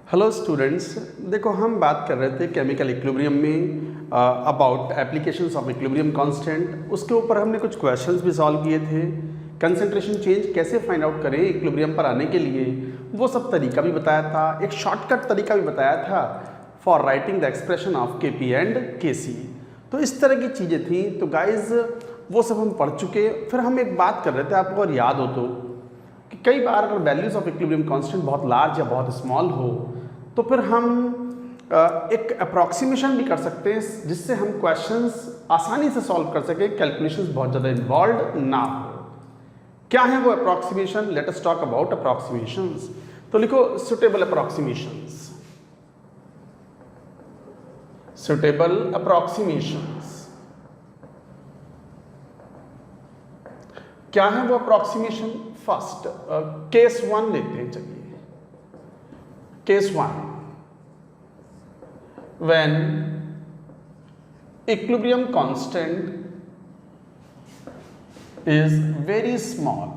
Hello students, देखो हम बात कर रहे थे केमिकल इक्विलिब्रियम में about applications of equilibrium constant. उसके ऊपर हमने कुछ क्वेश्चंस भी सॉल्व किए थे। कंसंट्रेशन चेंज कैसे फाइंड आउट करें इक्विलिब्रियम पर आने के लिए, वो सब तरीका भी बताया था। एक शॉर्टकट तरीका भी बताया था for writing the expression of के पी एंड के सी। तो इस तरह की चीज़ें थी। तो गाइज वो सब हम पढ़ चुके। फिर हम एक बात कर रहे थे, आपको अगर याद हो तो, कि कई बार अगर वैल्यूज़ ऑफ इक्विलिब्रियम कांस्टेंट बहुत लार्ज या बहुत स्मॉल हो तो फिर हम एक अप्रॉक्सीमेशन भी कर सकते हैं जिससे हम क्वेश्चंस आसानी से सॉल्व कर सकें, कैलकुलेशंस बहुत ज़्यादा इन्वॉल्व ना हो। क्या है वो approximation? Let us talk about approximations. तो लिखो सुटेबल अप्रॉक्सीमेशंस। सुटेबल अप्रॉक्सीमेशंस क्या है वो अप्रॉक्सीमेशन? फर्स्ट केस 1 लेते हैं। चलिए case 1, when equilibrium constant is very small।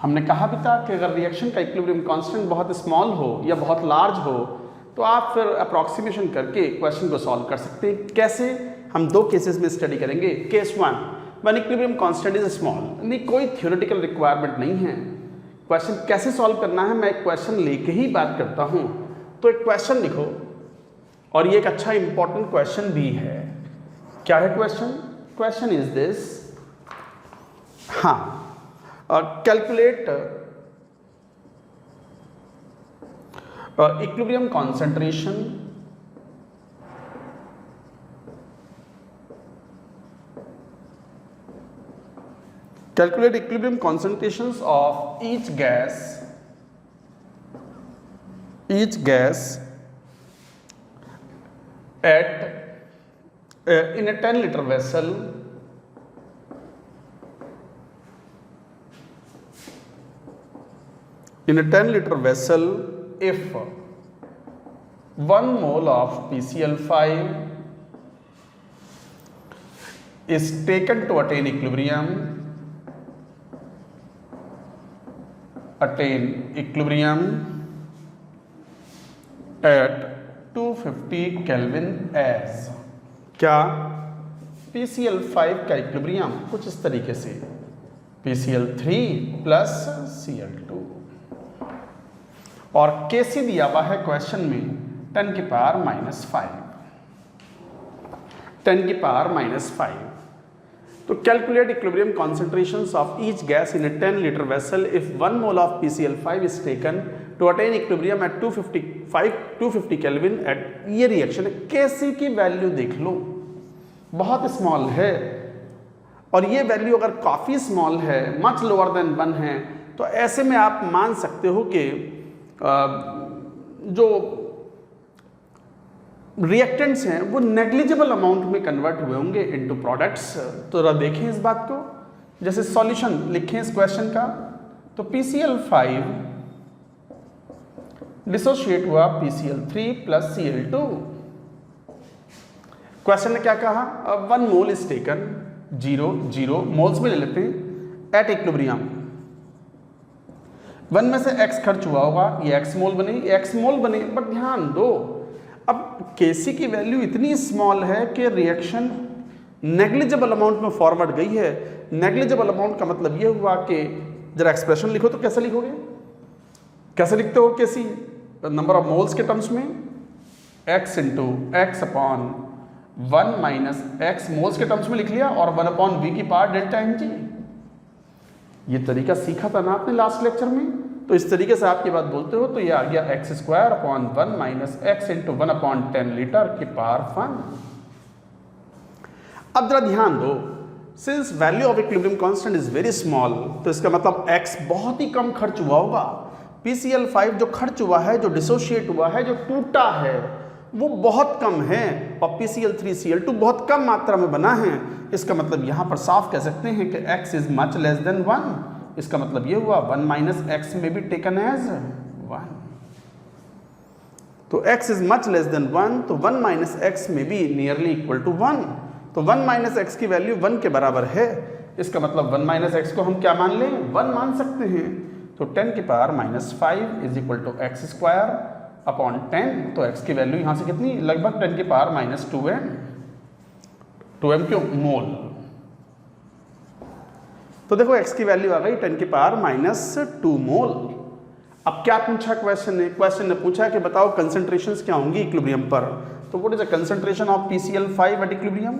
हमने कहा भी था कि अगर रिएक्शन का इक्विलिब्रियम कांस्टेंट बहुत स्मॉल हो या बहुत लार्ज हो तो आप फिर अप्रॉक्सीमेशन करके क्वेश्चन को सॉल्व कर सकते हैं। कैसे? हम दो केसेस में स्टडी करेंगे। Case 1, when equilibrium constant is small। नहीं, कोई थ्योरेटिकल रिक्वायरमेंट नहीं है। क्वेश्चन कैसे सॉल्व करना है, मैं एक क्वेश्चन लेके ही बात करता हूं। तो एक क्वेश्चन लिखो, और ये एक अच्छा इंपॉर्टेंट क्वेश्चन भी है। क्या है question? Question is this, calculate equilibrium concentration calculate equilibrium concentrations of each gas at in a 10-liter vessel if 1 mole of PCl5 is taken to attain equilibrium at 250 Kelvin as। क्या? PCl5 का equilibrium कुछ इस तरीके से, PCl3 plus Cl2, और Kc दिया हुआ है क्वेश्चन में 10 की पावर -5। तो calculate equilibrium concentrations of each gas in a 10-liter vessel if 1 mole of PCl5 is taken to attain equilibrium at 250 kelvin at. ये रिएक्शन है। Kc की वैल्यू देख लो, बहुत स्मॉल है, और ये वैल्यू अगर काफ़ी स्मॉल है, मच लोअर देन 1 है, तो ऐसे में आप मान सकते हो कि जो रिएक्टेंट्स हैं वो नेग्लिजिबल अमाउंट में कन्वर्ट हुए होंगे इनटू प्रोडक्ट्स। तो जरा देखें इस बात को। जैसे सॉल्यूशन लिखें इस क्वेश्चन का, तो PCl5 डिसोशिएट हुआ PCl3 प्लस Cl2। क्वेश्चन ने क्या कहा? 1 मोल इज टेकन, 0 मोल्स में ले लेते हैं, एट इक्विलिब्रियम 1 में से x खर्च हुआ होगा, ये x मोल बने। बट ध्यान दो, अब Kc की वैल्यू इतनी स्मॉल है कि रिएक्शन नेग्लिजिबल अमाउंट में फॉरवर्ड गई है। नेग्लिजिबल अमाउंट का मतलब ये हुआ कि जरा एक्सप्रेशन लिखो तो कैसे लिखोगे? कैसे लिखते हो Kc? नंबर ऑफ मोल्स के टर्म्स में x into x upon 1 minus x moles के टर्म्स में लिख लिया, और 1 अपॉन वी की पावर डेल्टा mg। ये तरीका सीखा था ना आपने लास्ट लेक्चर में। तो इस तरीके से आप ये बात बोलते हो तो ये आ गया x² upon 1 minus x into 1 upon 10 litre की पावर 1। अब जरा ध्यान दो, since value of equilibrium constant is very small, तो इसका मतलब x बहुत ही कम खर्च हुआ होगा। PCl5 जो खर्च हुआ है, जो डिसोशिएट हुआ है, जो टूटा है, वो बहुत कम है, और PCl3 Cl2 बहुत कम मात्रा में बना है। इसका मतलब यहां पर साफ कह सकते हैं कि x is much less than 1। इसका मतलब ये हुआ 1 माइनस एक्स में भी टेकन एज 1। तो x is much less than 1, तो 1 माइनस एक्स में भी नियरली इक्वल टू 1। तो 1 माइनस एक्स की वैल्यू 1 के बराबर है। इसका मतलब 1 माइनस एक्स को हम क्या मान लें? 1 मान सकते हैं। तो तो 10 की power -5 is equal to x square upon 10, तो x की वैल्यू यहाँ से कितनी, लगभग 10 की पावर -2m, 2m क्यों, मोल। तो देखो x की वैल्यू आ गई 10 की पावर -2 मोल। अब क्या पूछा क्वेश्चन ने पूछा कि बताओ कंसंट्रेशंस क्या होंगी इक्विलिब्रियम पर। तो what is the concentration of PCl5 at equilibrium,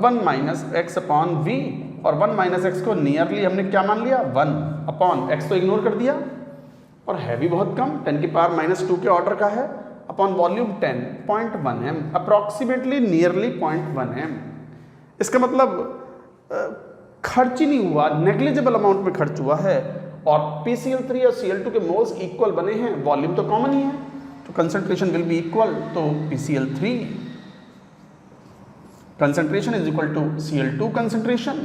1 minus x upon V, और 1 माइनस एक्स को नियरली हमने क्या मान लिया, 1 अपॉन एक्स तो इग्नोर कर दिया, और है भी बहुत कम, 10 की पावर -2 के ऑर्डर का है, upon volume 10, 0.1 m, approximately nearly 0.1 m। इसका मतलब खर्च ही नहीं हुआ, नेग्लिजिबल अमाउंट में खर्च हुआ है, और PCl3 और Cl2 के मोल्स इक्वल बने हैं, वॉल्यूम तो कॉमन ही है, तो कंसंट्रेशन विल बी इक्वल, तो PCl3 concentration is equal to Cl2 concentration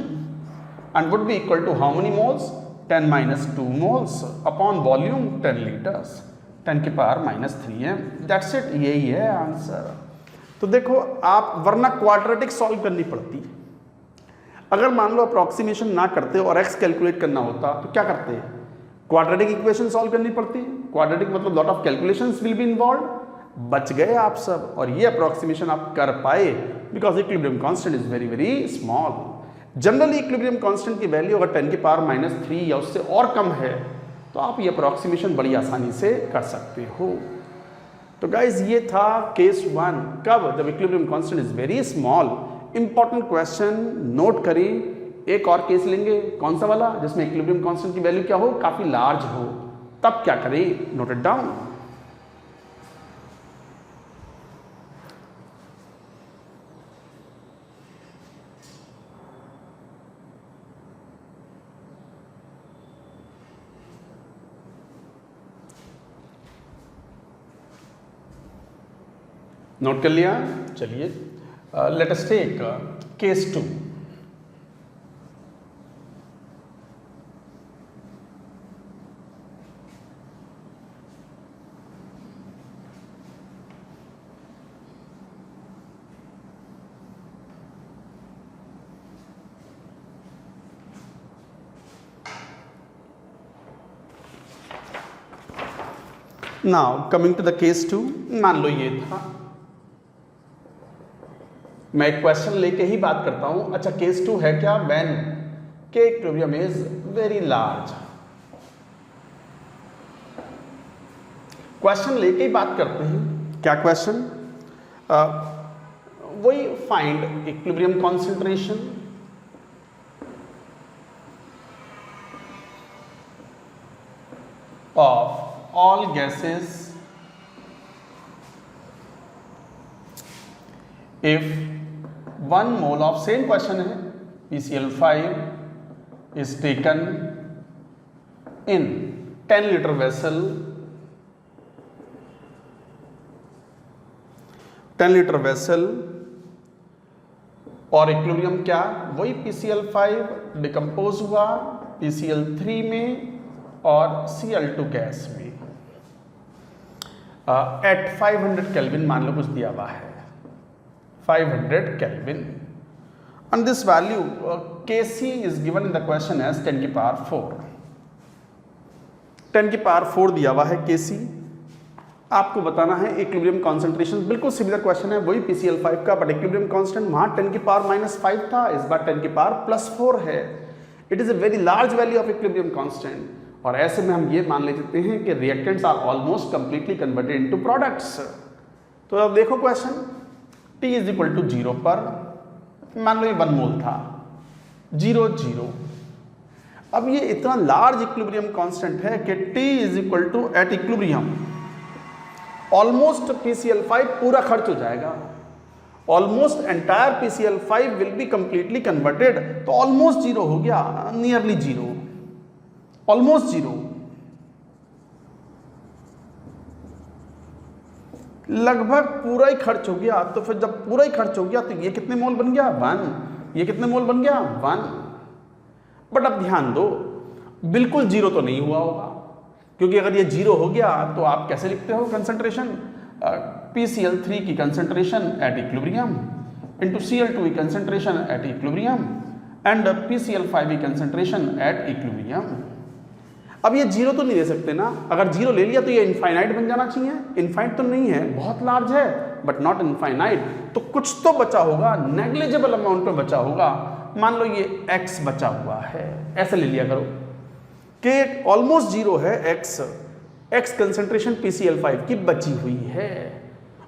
and would be equal to how many moles, 10 minus 2 moles upon volume 10 liters, 10 की पावर -3m। That's it, यही है answer. तो देखो आप, वरना क्वाड्रेटिक सॉल्व करनी पड़ती, अगर मान लो अप्रॉक्सीमेशन ना करते और x कैलकुलेट करना होता तो क्या करते हैं, क्वाड्रेटिक इक्वेशन सॉल्व करनी पड़ती, क्वाड्रेटिक मतलब lot of calculations will be involve. बच गए आप सब, और ये अप्रॉक्सीमेशन आप कर पाए because equilibrium constant is very very small. Generally equilibrium constant की वैल्यू अगर 10 की पावर -3 या उससे और कम है तो आप ये अप्रॉक्सीमेशन बड़ी आसानी से कर सकते हो। तो गाइज ये था केस 1, कब, जब equilibrium constant is very small. Important question note करें। एक और केस लेंगे, कौन सा वाला, जिसमें इक्विलिब्रियम कांस्टेंट की वैल्यू क्या हो, काफी लार्ज हो, तब क्या करें, नोट इट डाउन। नोट कर लिया, चलिए let us take case 2। Now coming to the case 2, मान लो ये था, मैं एक क्वेश्चन लेके ही बात करता हूं। अच्छा केस 2 है क्या, व्हेन के equilibrium is very large. Question लेके ही बात करते हैं, क्या क्वेश्चन, वही find equilibrium concentration of all gases if 1 mole of, same question है, PCl5 is taken in 10 liter vessel, 10 liter vessel, और इक्विलिब्रियम क्या, वही PCl5 डिकम्पोज हुआ PCl3 में और Cl2 गैस में, एट 500 केल्विन मान लो कुछ दिया हुआ है, 500 Kelvin, and this value Kc is given in the question as 10 की पावर 4, 10 की पावर 4 दिया हुआ है Kc। आपको बताना है इक्विलिब्रियम कॉन्सेंट्रेशन, बिल्कुल सिमिलर क्वेश्चन है, वही PCl5 का, बट इक्विलिब्रियम कांस्टेंट वहां 10 की पावर -5 था, इस बार 10 की पावर +4 है। It is a very large value of equilibrium constant, और ऐसे में हम ये मान लेते हैं कि reactants are almost completely converted into products. तो अब देखो question, T is equal to 0 पर, मान लो ये 1 मोल था, 0 0। अब ये इतना लार्ज इक्विलिब्रियम कांस्टेंट है कि T is equal to, at equilibrium almost PCl5 पूरा खर्च हो जाएगा, almost entire PCl5 will be completely converted, तो ऑलमोस्ट 0 हो गया, नियरली 0, ऑलमोस्ट 0, लगभग पूरा ही खर्च हो गया। तो फिर जब पूरा ही खर्च हो गया तो ये कितने मोल बन गया, 1, ये कितने मोल बन गया, 1। बट अब ध्यान दो, बिल्कुल 0 तो नहीं हुआ होगा, क्योंकि अगर ये 0 हो गया तो आप कैसे लिखते हो कंसंट्रेशन, PCl3 की concentration at equilibrium into Cl2 की concentration at equilibrium, and PCl5 concentration at equilibrium. अब ये जीरो तो नहीं दे सकते ना, अगर जीरो ले लिया तो ये इनफाइनाइट बन जाना चाहिए। इनफाइनाइट तो नहीं है, बहुत लार्ज है बट नॉट इनफाइनाइट, तो कुछ तो बचा होगा, नेग्लिजिबल अमाउंट में बचा होगा। मान लो ये x बचा हुआ है, ऐसे ले लिया करो कि ऑलमोस्ट जीरो है x कंसंट्रेशन PCl5 की बची हुई है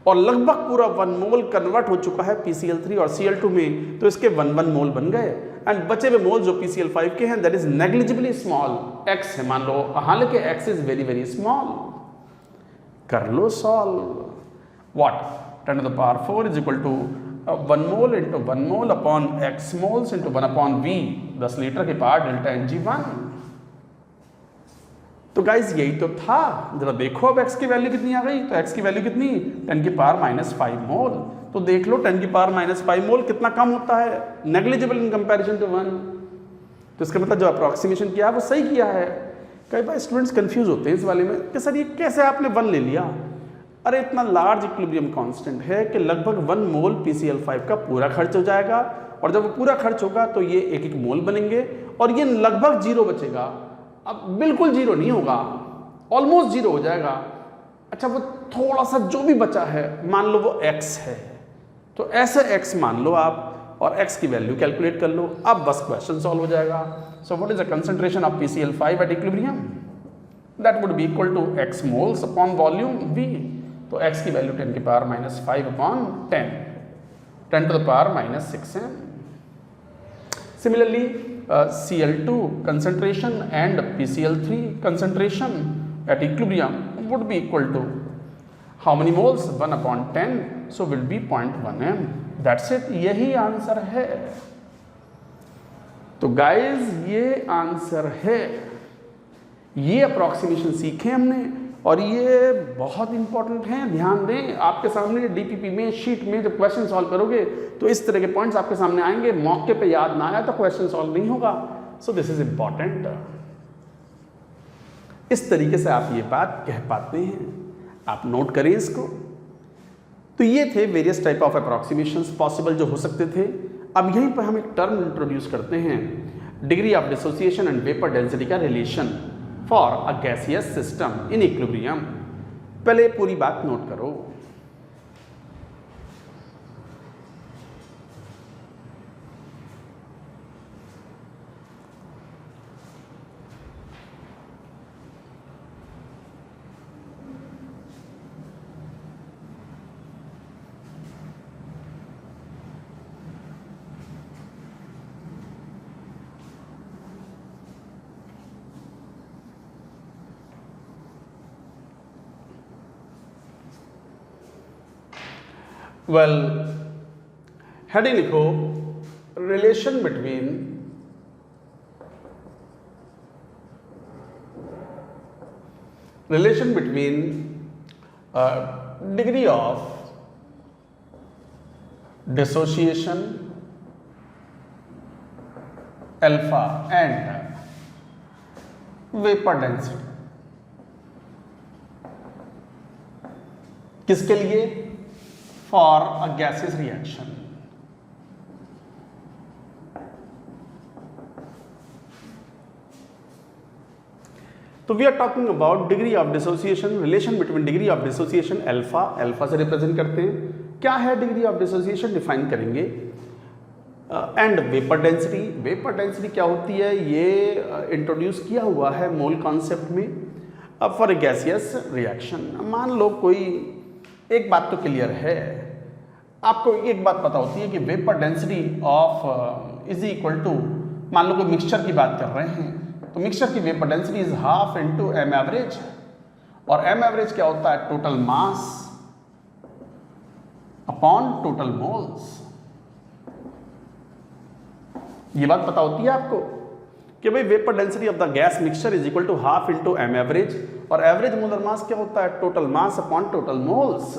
और लगभग पूरा 1 मोल कन्वर्ट हो चुका है PCl3 और Cl2 में, तो इसके 1 मोल बन गए एंड बचे हुए मोल जो PCl5 के हैं that is negligibly small, x है मान लो, हालांकि x is very very small. कर लो solve. What 10 to the power 4 is equal to 1 mole into 1 mole upon x moles into 1 upon v, 10 litre के पार डेल्टा Ng1। तो गाइज यही तो था, जरा देखो अब x की वैल्यू कितनी आ गई, तो x की वैल्यू कितनी 10 की पावर -5 मोल। तो देख लो 10 की पावर -5 मोल कितना कम होता है, नेग्लिजिबल इन कंपैरिजन टू 1। तो इसका मतलब जो अप्रोक्सीमेशन किया वो सही किया है। कई बार स्टूडेंट्स कंफ्यूज होते हैं इस वाले में कि सर ये कैसे आपने 1 ले लिया। अरे इतना लार्ज इक्विलिब्रियम कांस्टेंट है कि लगभग 1 मोल PCl5 का पूरा खर्च हो जाएगा और जब वो पूरा खर्च होगा तो ये एक एक मोल बनेंगे और ये लगभग जीरो बचेगा। अब बिल्कुल जीरो नहीं होगा, ऑलमोस्ट जीरो हो जाएगा। अच्छा वो थोड़ा सा जो भी बचा है मान लो वो x है, तो ऐसे x मान लो आप और x की वैल्यू कैलकुलेट कर लो, अब बस क्वेश्चन सॉल्व हो जाएगा। So what is the concentration of PCl5 at equilibrium, that would be equal to x moles upon volume v। तो x की वैल्यू 10 की power -5 upon 10 to the power -6 है। Similarly, Cl2 concentration and PCl3 concentration at equilibrium would be equal to how many moles? 1 upon 10, so will be 0.1 m. That's it, यही answer है। तो guys ये answer है, ये approximation सीखे हमने और ये बहुत इंपॉर्टेंट हैं, ध्यान दें। आपके सामने डीपीपी में शीट में जब क्वेश्चन सॉल्व करोगे तो इस तरह के पॉइंट्स आपके सामने आएंगे, मौके पे याद ना आया तो क्वेश्चन सॉल्व नहीं होगा। So this is important. इस तरीके से आप ये बात कह पाते हैं, आप नोट करें इसको। तो ये थे various type of approximations possible जो हो सकते थे। अब यहीं पर हम एक टर्म इंट्रोड्यूस करते हैं, degree of dissociation and vapour density का relation for a gaseous system in equilibrium. पहले पूरी बात नोट करो। वेल हेडिंग लिखो, relation between degree of dissociation alpha and vapour density. किसके लिए? For a gaseous reaction. तो we are talking about degree of dissociation, relation between degree of dissociation alpha, alpha से represent करते हैं। क्या है डिग्री ऑफ डिसोसिएशन, डिफाइन करेंगे। And vapour density, vapour density क्या होती है ये इंट्रोड्यूस किया हुआ है मोल कॉन्सेप्ट में। अब फॉर ए गैसियस रिएक्शन, मान लो कोई एक बात तो क्लियर है, आपको एक बात पता होती है कि vapour density of is equal to, मान लो कोई मिक्सचर की बात कर रहे हैं तो मिक्सचर की vapour density is half into M average, और एम एवरेज क्या होता है? Total mass upon total moles. ये बात पता होती है आपको कि भाई vapour density of the gas mixture is equal to half into M average, और एवरेज मोलर मास क्या होता है? Total mass upon total moles.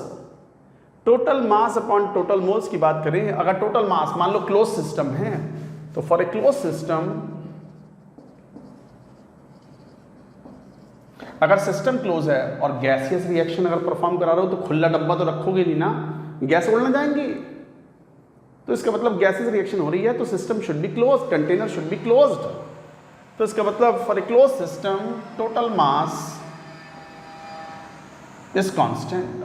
Total mass upon total moles की बात करें, अगर टोटल मास मान लो क्लोज सिस्टम है तो फॉर ए क्लोज सिस्टम, अगर सिस्टम क्लोज है और गैसियस रिएक्शन अगर परफॉर्म करा रहे हो तो खुला डब्बा तो रखोगे नहीं ना, गैस उड़ने जाएंगी। तो इसका मतलब गैसेस रिएक्शन हो रही है तो system should be close, container should be closed. तो इसका मतलब for a close system total mass is constant.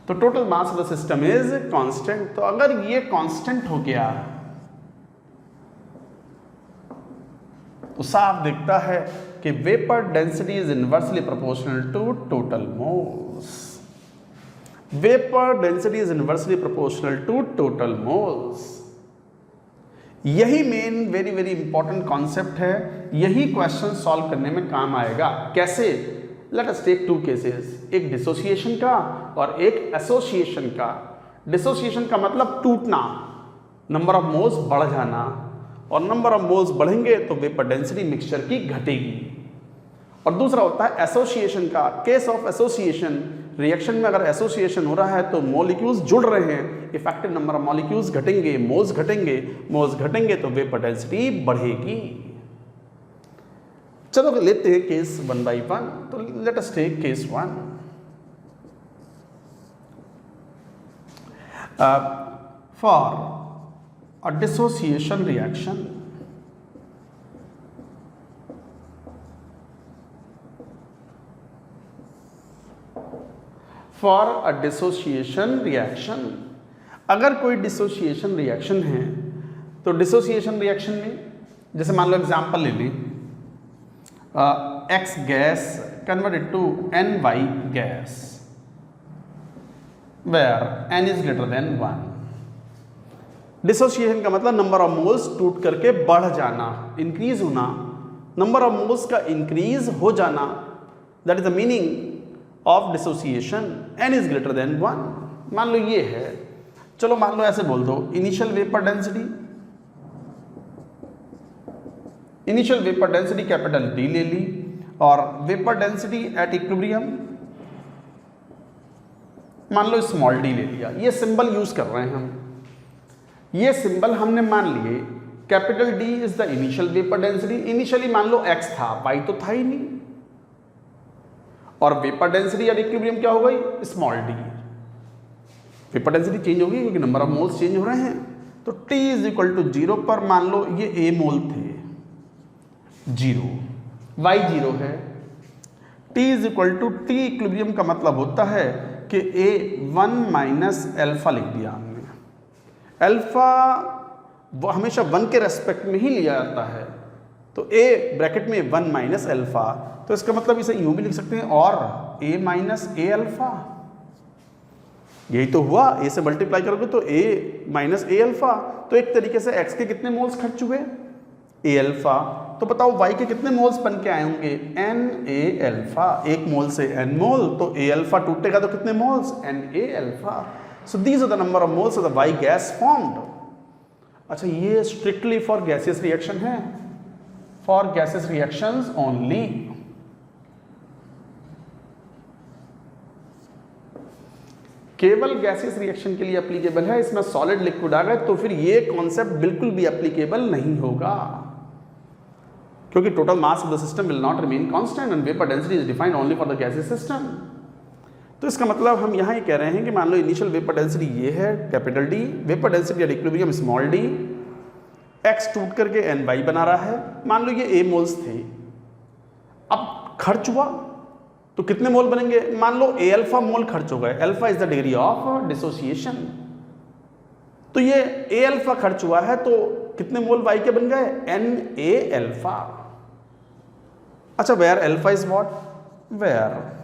तो total mass of the system is constant. तो अगर ये कांस्टेंट हो गया तो साफ दिखता है कि vapour density is inversely proportional to total moles. Vapour density is inversely proportional to total moles. यही main very very important concept है, यही क्वेश्चन सॉल्व करने में काम आएगा। कैसे? Let us take two cases, एक डिसोसिएशन का और एक एसोसिएशन का। डिसोसिएशन का मतलब टूटना, नंबर ऑफ मोल्स बढ़ जाना, और नंबर ऑफ मोल्स बढ़ेंगे तो वेपर डेंसिटी मिक्सचर की घटेगी। और दूसरा होता है एसोसिएशन का। केस ऑफ एसोसिएशन, रिएक्शन में अगर एसोसिएशन हो रहा है तो मॉलिक्यूल्स जुड़ रहे हैं, इफेक्टिव नंबर ऑफ मॉलिक्यूल्स घटेंगे, मोल्स घटेंगे तो वेपर डेंसिटी बढ़ेगी। चलो लेते हैं केस वन बाई वन। तो let us take case one. For a dissociation reaction, for a dissociation reaction, अगर कोई डिसोसिएशन रिएक्शन है तो डिसोसिएशन रिएक्शन में जैसे मान लो एग्जांपल ले ली, X gas converted to NY gas where N is greater than 1। Dissociation का मतलब नंबर ऑफ मोल्स टूट करके बढ़ जाना, इंक्रीज होना, नंबर ऑफ मोल्स का इंक्रीज हो जाना, that is the meaning of dissociation. n is greater than 1। मान लो ये है, चलो मान लो ऐसे बोल दो, initial vapour density capital D ले ली और वेपर डेंसिटी एट इक्विलिब्रियम मान लो स्मॉल d ले लिया। ये सिंबल यूज कर रहे हैं हम, ये सिंबल हमने मान लिए। Capital D is the initial vapour density, initially मान लो x था, y तो था ही नहीं, और वेपर डेंसिटी एट इक्विलिब्रियम क्या हो गई? Small d। Vapour density change होगी क्योंकि नंबर ऑफ मोल्स चेंज हो रहे हैं। तो T इज इक्वल टू 0 पर मान लो ये A मोल थे, 0, y 0 है। T is equal to T equilibrium का मतलब होता है कि A 1 माइनस एल्फा लिख दिया हमने। अल्फा वो हमेशा 1 के रेस्पेक्ट में ही लिया जाता है, तो A ब्रैकेट में 1 माइनस एल्फा, तो इसका मतलब इसे यूं भी लिख सकते हैं और A माइनस A अल्फा। यही तो हुआ, A से मल्टीप्लाई करोगे तो A माइनस A अल्फा। तो एक तरीके से X के कितने मोल्स खर्च हुए? A alpha. तो बताओ Y के कितने मोल्स बन के आए होंगे? Na alpha. एक मोल से n मोल, तो A अल्फा टूटेगा तो कितने moles? Na alpha. So these are the number of moles of the Y gas formed। अच्छा, ये strictly for gaseous reaction है, for gaseous reactions only। केवल गैसियस रिएक्शन के लिए एप्लीकेबल है, इसमें सॉलिड लिक्विड आ गए तो फिर ये कॉन्सेप्ट बिल्कुल भी एप्लीकेबल नहीं होगा, क्योंकि total mass of the system will not remain constant and vapour density is defined only for the gaseous system. तो इसका मतलब हम यहाँ ही कह रहे हैं कि मान लो इनिशियल वेपर डेंसिटी ये है capital D, vapour density at equilibrium small d, X टूट करके NY बना रहा है, मान लो ये A मोल्स थे, अब खर्च हुआ तो कितने मोल बनेंगे? मान लो A अल्फा मोल खर्च हो गए, alpha is the degree of dissociation, तो ये A अल्फा खर्च हुआ है तो कितने मोल Y के बन गए? Na alpha. अच्छा, where alpha is what? Where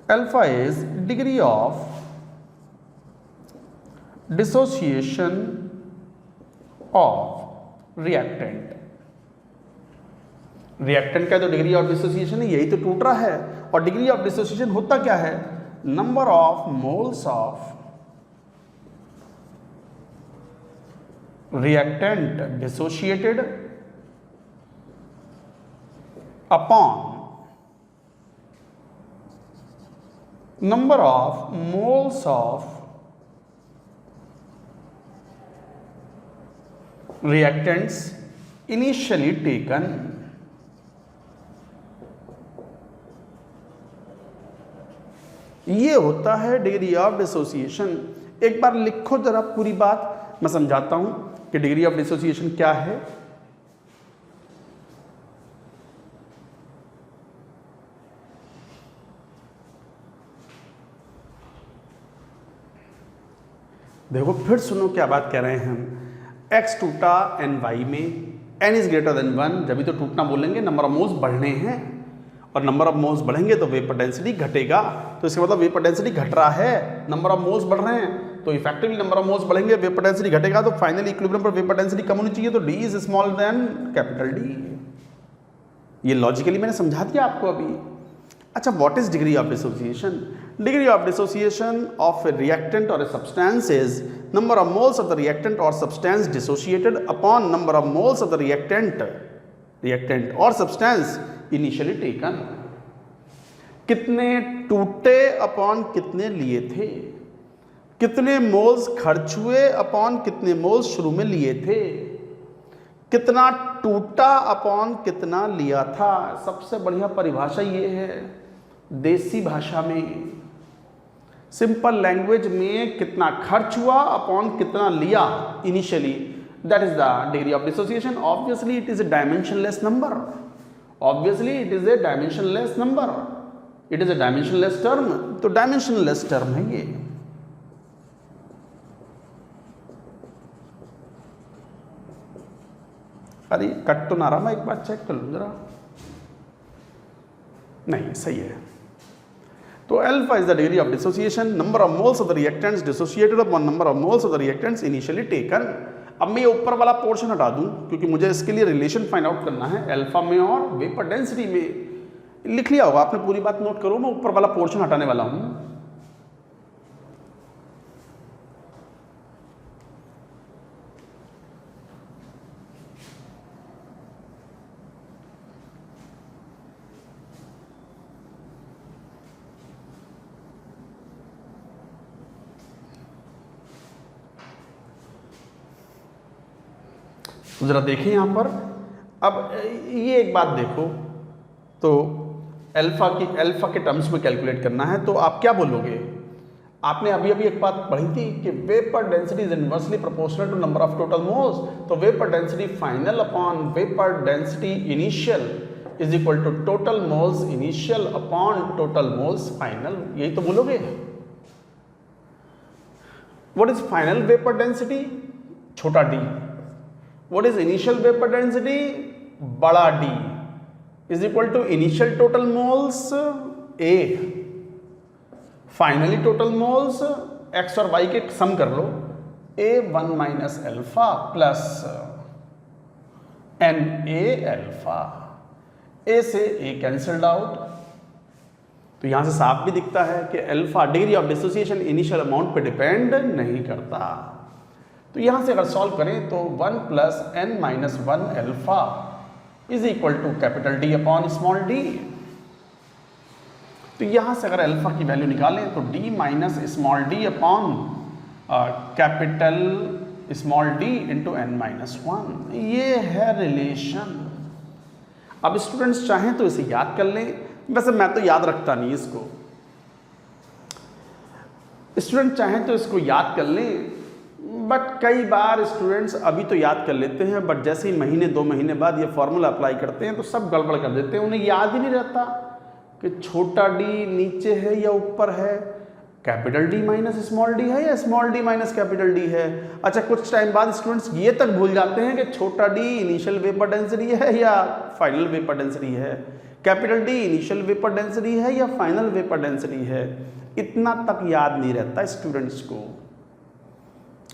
alpha is degree of dissociation of reactant। Reactant का तो डिग्री ऑफ डिसोसिएशन है, यही तो टूट रहा है, और डिग्री ऑफ डिसोसिएशन होता क्या है? Number of moles of reactant dissociated upon number of moles of reactants initially taken। ये होता है डिग्री ऑफ डिसोसिएशन। एक बार लिखो जरा पूरी बात, मैं समझाता हूं कि डिग्री ऑफ डिसोसिएशन क्या है। देखो फिर सुनो क्या बात कह रहे हैं हम। x टूटा ny में, n इज ग्रेटर देन 1, जब भी तो टूटना बोलेंगे, नंबर ऑफ मोल्स बढ़ने हैं, और नंबर ऑफ मोल्स बढ़ेंगे तो वेपर डेंसिटी घटेगा। तो इसका मतलब वेपर डेंसिटी घट रहा है, नंबर ऑफ मोल्स बढ़ रहे हैं, तो इफेक्टिवली नंबर ऑफ मोल्स बढ़ेंगे, वेपर डेंसिटी घटेगा, तो फाइनली इक्विलिब्रियम पर वेपर डेंसिटी कम होनी चाहिए, तो d is smaller than capital D। ये लॉजिकली मैंने समझा दिया आपको अभी। अच्छा, what is degree of dissociation? Degree of dissociation of a reactant or a substance is number of moles of the reactant or substance dissociated upon number of moles of the reactant or substance initially taken। कितने टूटे upon कितने लिए थे, कितने moles खर्च हुए upon कितने moles शुरू में लिए थे, कितना टूटा अपॉन कितना लिया था। सबसे बढ़िया परिभाषा ये है देसी भाषा में, सिंपल लैंग्वेज में, कितना खर्च हुआ अपॉन कितना लिया initially, that is the degree of dissociation. Obviously it is a dimensionless number, obviously it is a dimensionless number, it is a dimensionless term. तो डायमेंशनलेस टर्म है ये। अरे कट तो ना रहा, मैं एक बार चेक कर लूँ जरा। नहीं, सही है। तो alpha is the degree of dissociation, number of moles of the reactants dissociated upon number of moles of the reactants initially taken. अब मैं ये ऊपर वाला पोर्शन हटा दूं क्योंकि मुझे इसके लिए रिलेशन फाइंड आउट करना है अल्फा में और वेपर डेंसिटी में। लिख लिया होगा आपने, पूरी बात नोट करो, मैं ऊपर वाला पोर्शन हटाने वाला हूं। जरा देखें यहाँ पर। अब ये एक बात देखो, तो अल्फा के टर्म्स में कैलकुलेट करना है, तो आप क्या बोलोगे? आपने अभी अभी एक बात पढ़ी थी कि vapour density is inversely proportional to number of total moles. तो vapour density final upon vapour density initial is equal to total moles initial upon total moles final. यही तो बोलोगे। What is final vapour density? छोटा D. What is initial vapor density? बड़ा D is equal to initial total moles A, finally total moles x और y के सम कर लो, A1 minus alpha plus NA alpha. A से A cancelled out, तो यहां से साफ भी दिखता है कि alpha degree of dissociation initial amount पे डिपेंड नहीं करता। तो यहां से अगर सॉल्व करें तो 1 plus n minus 1 alpha is equal to capital D upon small d। तो यहां से अगर अल्फा की वैल्यू निकालें तो d minus small d upon capital small d into n minus 1। ये है रिलेशन। अब स्टूडेंट्स चाहें तो इसे याद कर लें, वैसे मैं तो याद रखता नहीं इसको, स्टूडेंट चाहें तो इसको याद कर लें, बट कई बार स्टूडेंट्स अभी तो याद कर लेते हैं, बट जैसे ही महीने 2 महीने बाद ये फॉर्मूला अप्लाई करते हैं तो सब गड़बड़ कर देते हैं। उन्हें याद ही नहीं रहता कि छोटा d नीचे है या ऊपर है, capital D minus small d है या small d minus capital D है। अच्छा, कुछ टाइम बाद स्टूडेंट्स ये तक भूल जाते हैं कि छोटा d इनिशियल वेपर डेंसिटी है या फाइनल वेपर डेंसिटी है, capital D initial vapour density है या फाइनल वेपर डेंसिटी है। इतना तक याद नहीं रहता स्टूडेंट्स को।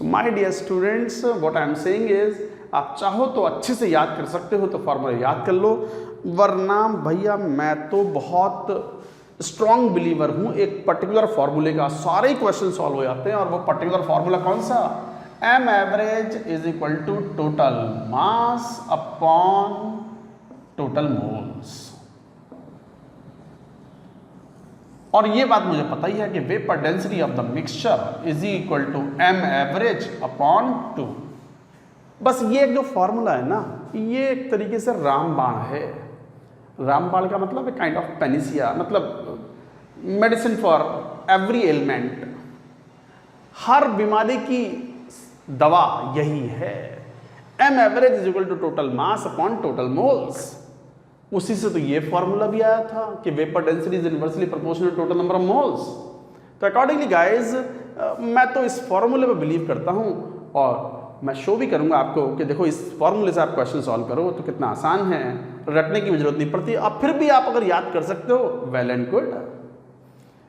My dear students, what I am saying is, आप चाहो तो अच्छे से याद कर सकते हो तो फॉर्मूला याद कर लो, वरना भैया मैं तो बहुत स्ट्रॉन्ग बिलीवर हूं एक पर्टिकुलर फॉर्मूले का, सारे क्वेश्चन सॉल्व हो जाते हैं। और वो पर्टिकुलर फॉर्मूला कौन सा? m average is equal to total mass upon total moles. और ये बात मुझे पता ही है कि vapour density of the mixture is equal to m average upon 2। बस ये एक जो फॉर्मूला है ना, ये एक तरीके से रामबाण है। रामबाण का मतलब काइंड ऑफ पेनिसिया, मतलब मेडिसिन फॉर एवरी एलिमेंट, हर बीमारी की दवा यही है। M average is equal to total mass upon total moles. उसी से तो ये फॉर्मूला भी आया था कि vapour density is inversely proportional to total number of moles. तो अकॉर्डिंगली गाइज मैं तो इस फॉर्मूले पे बिलीव करता हूँ और मैं शो भी करूंगा आपको कि देखो इस फॉर्मूले से आप क्वेश्चन सॉल्व करो तो कितना आसान है, रटने की भी जरूरत नहीं पड़ती। अब फिर भी आप अगर याद कर सकते हो वेल एंड गुड,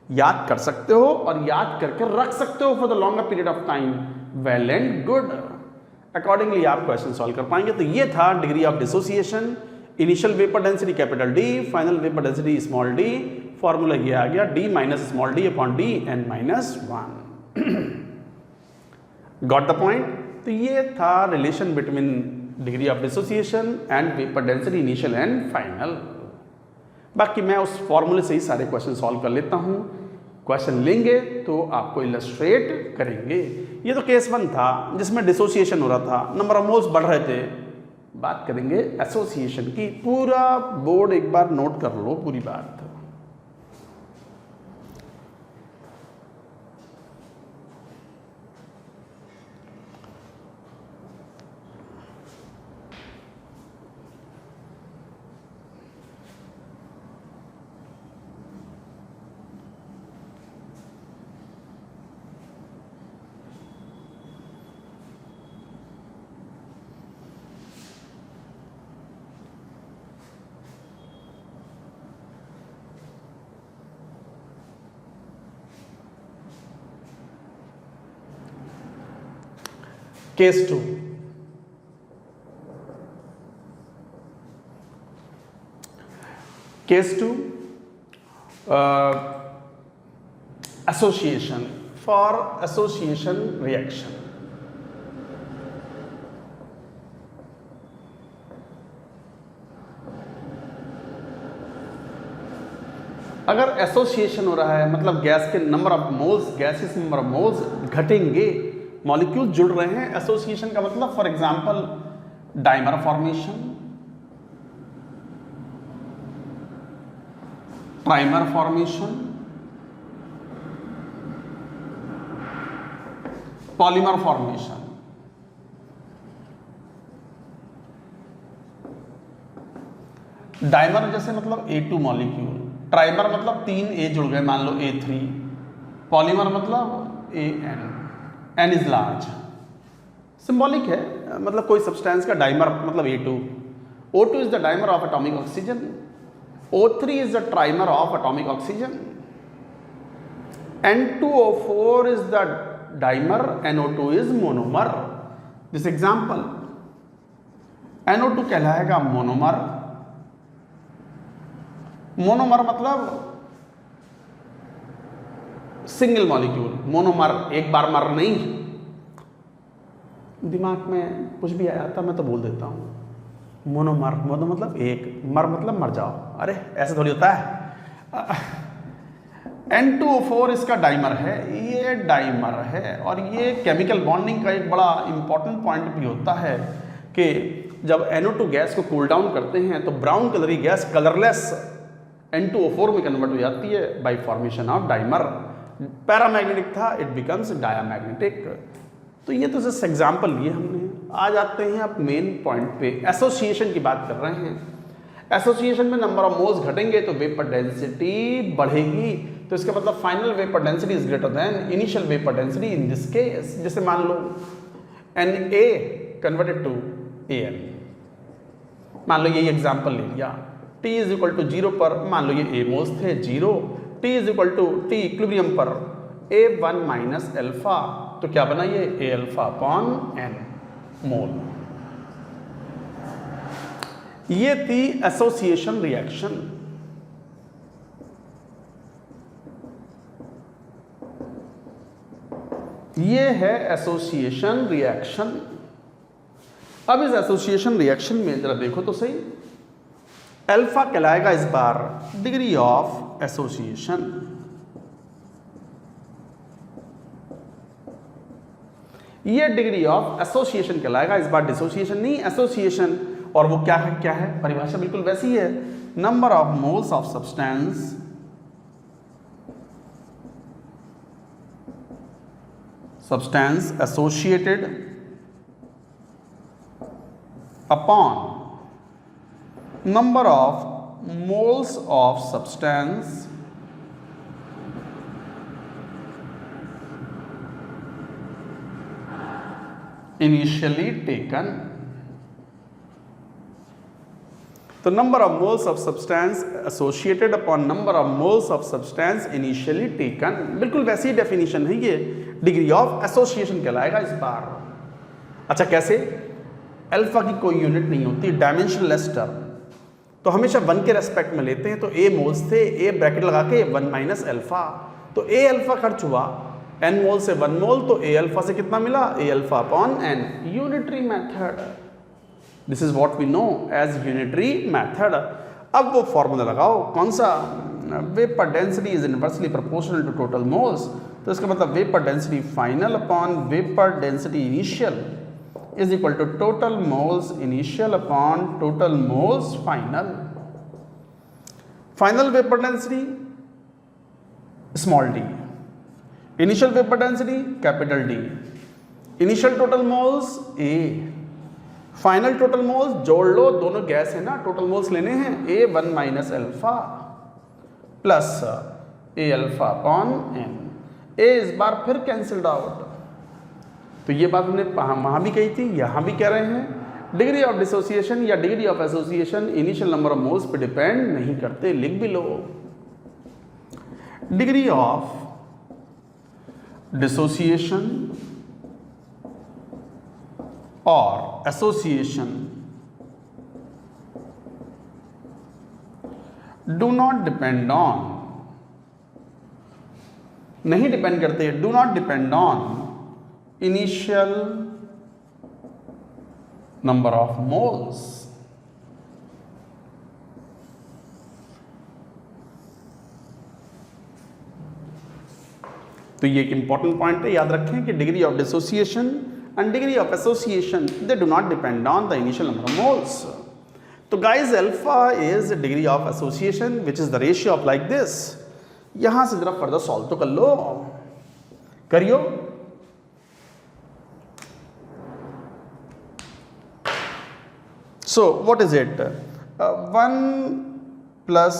याद कर सकते हो और याद करके रख सकते हो for the longer period of time, well and good. Accordingly आप क्वेश्चन सॉल्व कर पाएंगे। तो ये था degree of dissociation, initial vapour density capital D, final vapour density small d. Formula ये आ गया D minus small d upon d n minus 1। Got the point. तो ये था relation between degree of dissociation and vapour density initial and final. बाकी मैं उस फॉर्मूले से ही सारे क्वेश्चन सॉल्व कर लेता हूँ। क्वेश्चन लेंगे तो आपको इलस्ट्रेट करेंगे। ये तो केस 1 था जिसमें डिसोसिएशन हो रहा था, नंबर ऑफ मोल्स बढ़ रहे थे। बात करेंगे एसोसिएशन की। पूरा बोर्ड एक बार नोट कर लो पूरी बात। Case 2, case 2 association for association reaction. अगर एसोसिएशन हो रहा है मतलब गैस के number of moles, gases number of moles घटेंगे, मॉलिक्यूल जुड़ रहे हैं। एसोसिएशन का मतलब for example dimer formation, trimer formation, polymer formation. Dimer जैसे मतलब A2 मॉलिक्यूल, ट्राइमर मतलब 3 A जुड़ गए मान लो A3, पॉलीमर मतलब AN, N is large. Symbolic है, मतलब कोई सब्सटेंस का डाइमर मतलब A2, O2 is the dimer of atomic oxygen, O3 is the trimer of atomic oxygen, N2O4 is the dimer, NO2 is monomer. This example NO2 कहलाएगा monomer. Monomer मतलब single molecule, monomer एक बार मर नहीं। दिमाग में कुछ भी आया था मैं तो बोल देता हूं। मोनोमर, मोनो मतलब एक, मर मतलब मर जाओ। अरे ऐसे थोड़ी होता है। N2O4 इसका डाइमर है, ये डाइमर है। और ये केमिकल बॉन्डिंग का एक बड़ा इंपॉर्टेंट पॉइंट भी होता है कि जब NO2 गैस को कूल डाउन करते हैं तो ब्राउन कलर की गैस कलरलेस N2O4 में कन्वर्ट हो जाती है bye formation of dimer. Paramagnetic था, इट बिकम्स डायामैग्नेटिक। तो ये तो जस्ट एग्जाम्पल लिए हमने। आ जाते हैं अब मेन पॉइंट पे, एसोसिएशन की बात कर रहे हैं। एसोसिएशन में नंबर ऑफ मोल्स घटेंगे तो वेपर डेंसिटी बढ़ेगी। तो इसका मतलब final vapour density is greater than initial vapour density in this case. जैसे मान लो Na कन्वर्टेड टू An, मान लो ये एग्जाम्पल ले लिया। T इज इक्वल टू 0 पर मान लो ये A मोल्स थे 0, T is equal to T equilibrium पर A1 माइनस एल्फा, तो क्या बना ये A alpha upon N mole. ये थी एसोसिएशन रिएक्शन। ये है एसोसिएशन रिएक्शन। अब इस एसोसिएशन रिएक्शन में जरा देखो तो सही, अल्फा कहलाएगा इस बार डिग्री ऑफ एसोसिएशन। ये डिग्री ऑफ एसोसिएशन कहलाएगा इस बार, डिसोसिएशन नहीं, एसोसिएशन। और वो क्या है परिभाषा बिल्कुल वैसी है, number of moles of substance substance associated upon number of moles of substance initially taken. तो number of moles of substance associated upon number of moles of substance initially taken, बिल्कुल वैसी डेफिनेशन है ये, डिग्री ऑफ एसोसिएशन कहलाएगा इस बार। अच्छा कैसे? Alpha की कोई यूनिट नहीं होती, डायमेंशनलेस टर्म, तो हमेशा 1 के रेस्पेक्ट में लेते हैं। तो ए मोल्स थे, ए ब्रैकेट लगा के 1 माइनस अल्फा, तो ए अल्फा खर्च हुआ, n मोल से 1 मोल, तो ए अल्फा से कितना मिला? A alpha upon n, unitary method. This is what we know as unitary method. अब वो फॉर्मूला लगाओ, कौन सा? Vapour density is inversely proportional to total moles, तो इसका मतलब vapour density final upon vapour density initial is equal to total moles initial upon total moles final. Final vapour density small D, initial vapour density capital D, initial total moles a, final total moles जोड़ लो, दोनों gas है ना, total moles लेने हैं, ए 1 minus alpha plus ए alpha upon N, ए इस बार फिर cancelled out. तो ये बात हमने वहां भी कही थी, यहां भी कह रहे हैं। डिग्री ऑफ डिसोसिएशन या degree of association initial number of moles पे डिपेंड नहीं करते, लिख भी लो। डिग्री ऑफ डिसोसिएशन और association do not depend on, नहीं डिपेंड करते, do not depend on initial number of moles. तो ये एक इंपॉर्टेंट पॉइंट है, याद रखें कि degree of dissociation and degree of association they do not depend on the initial number of moles. तो guys alpha is degree of association which is the ratio of like this. यहां से जरा further solve तो कर लो, करियो। So what is it? 1 plus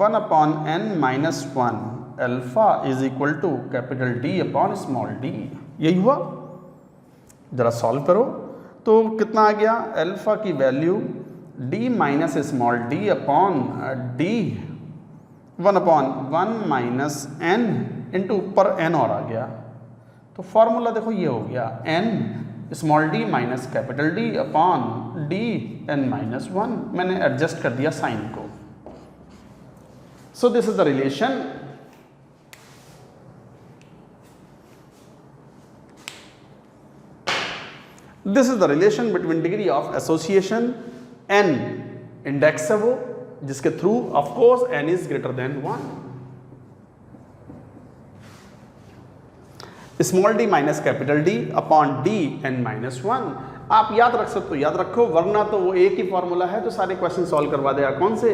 1 upon n minus 1 alpha is equal to capital D upon small d। यही हुआ, जरा solve करो तो कितना आ गया? अल्फा की value d minus small d upon d 1 upon 1 minus n into ऊपर n और आ गया। तो फॉर्मूला देखो ये हो गया n small d minus capital D upon d n minus 1। मैंने एडजस्ट कर दिया साइन को। So this is the relation. This is the relation between degree of association, n index है वो जिसके through of course n is greater than 1, small d minus capital D upon d n minus 1। आप याद रख सकते हो, याद रखो, वरना तो वो एक ही फॉर्मूला है तो सारे क्वेश्चन सॉल्व करवा देगा। कौन से?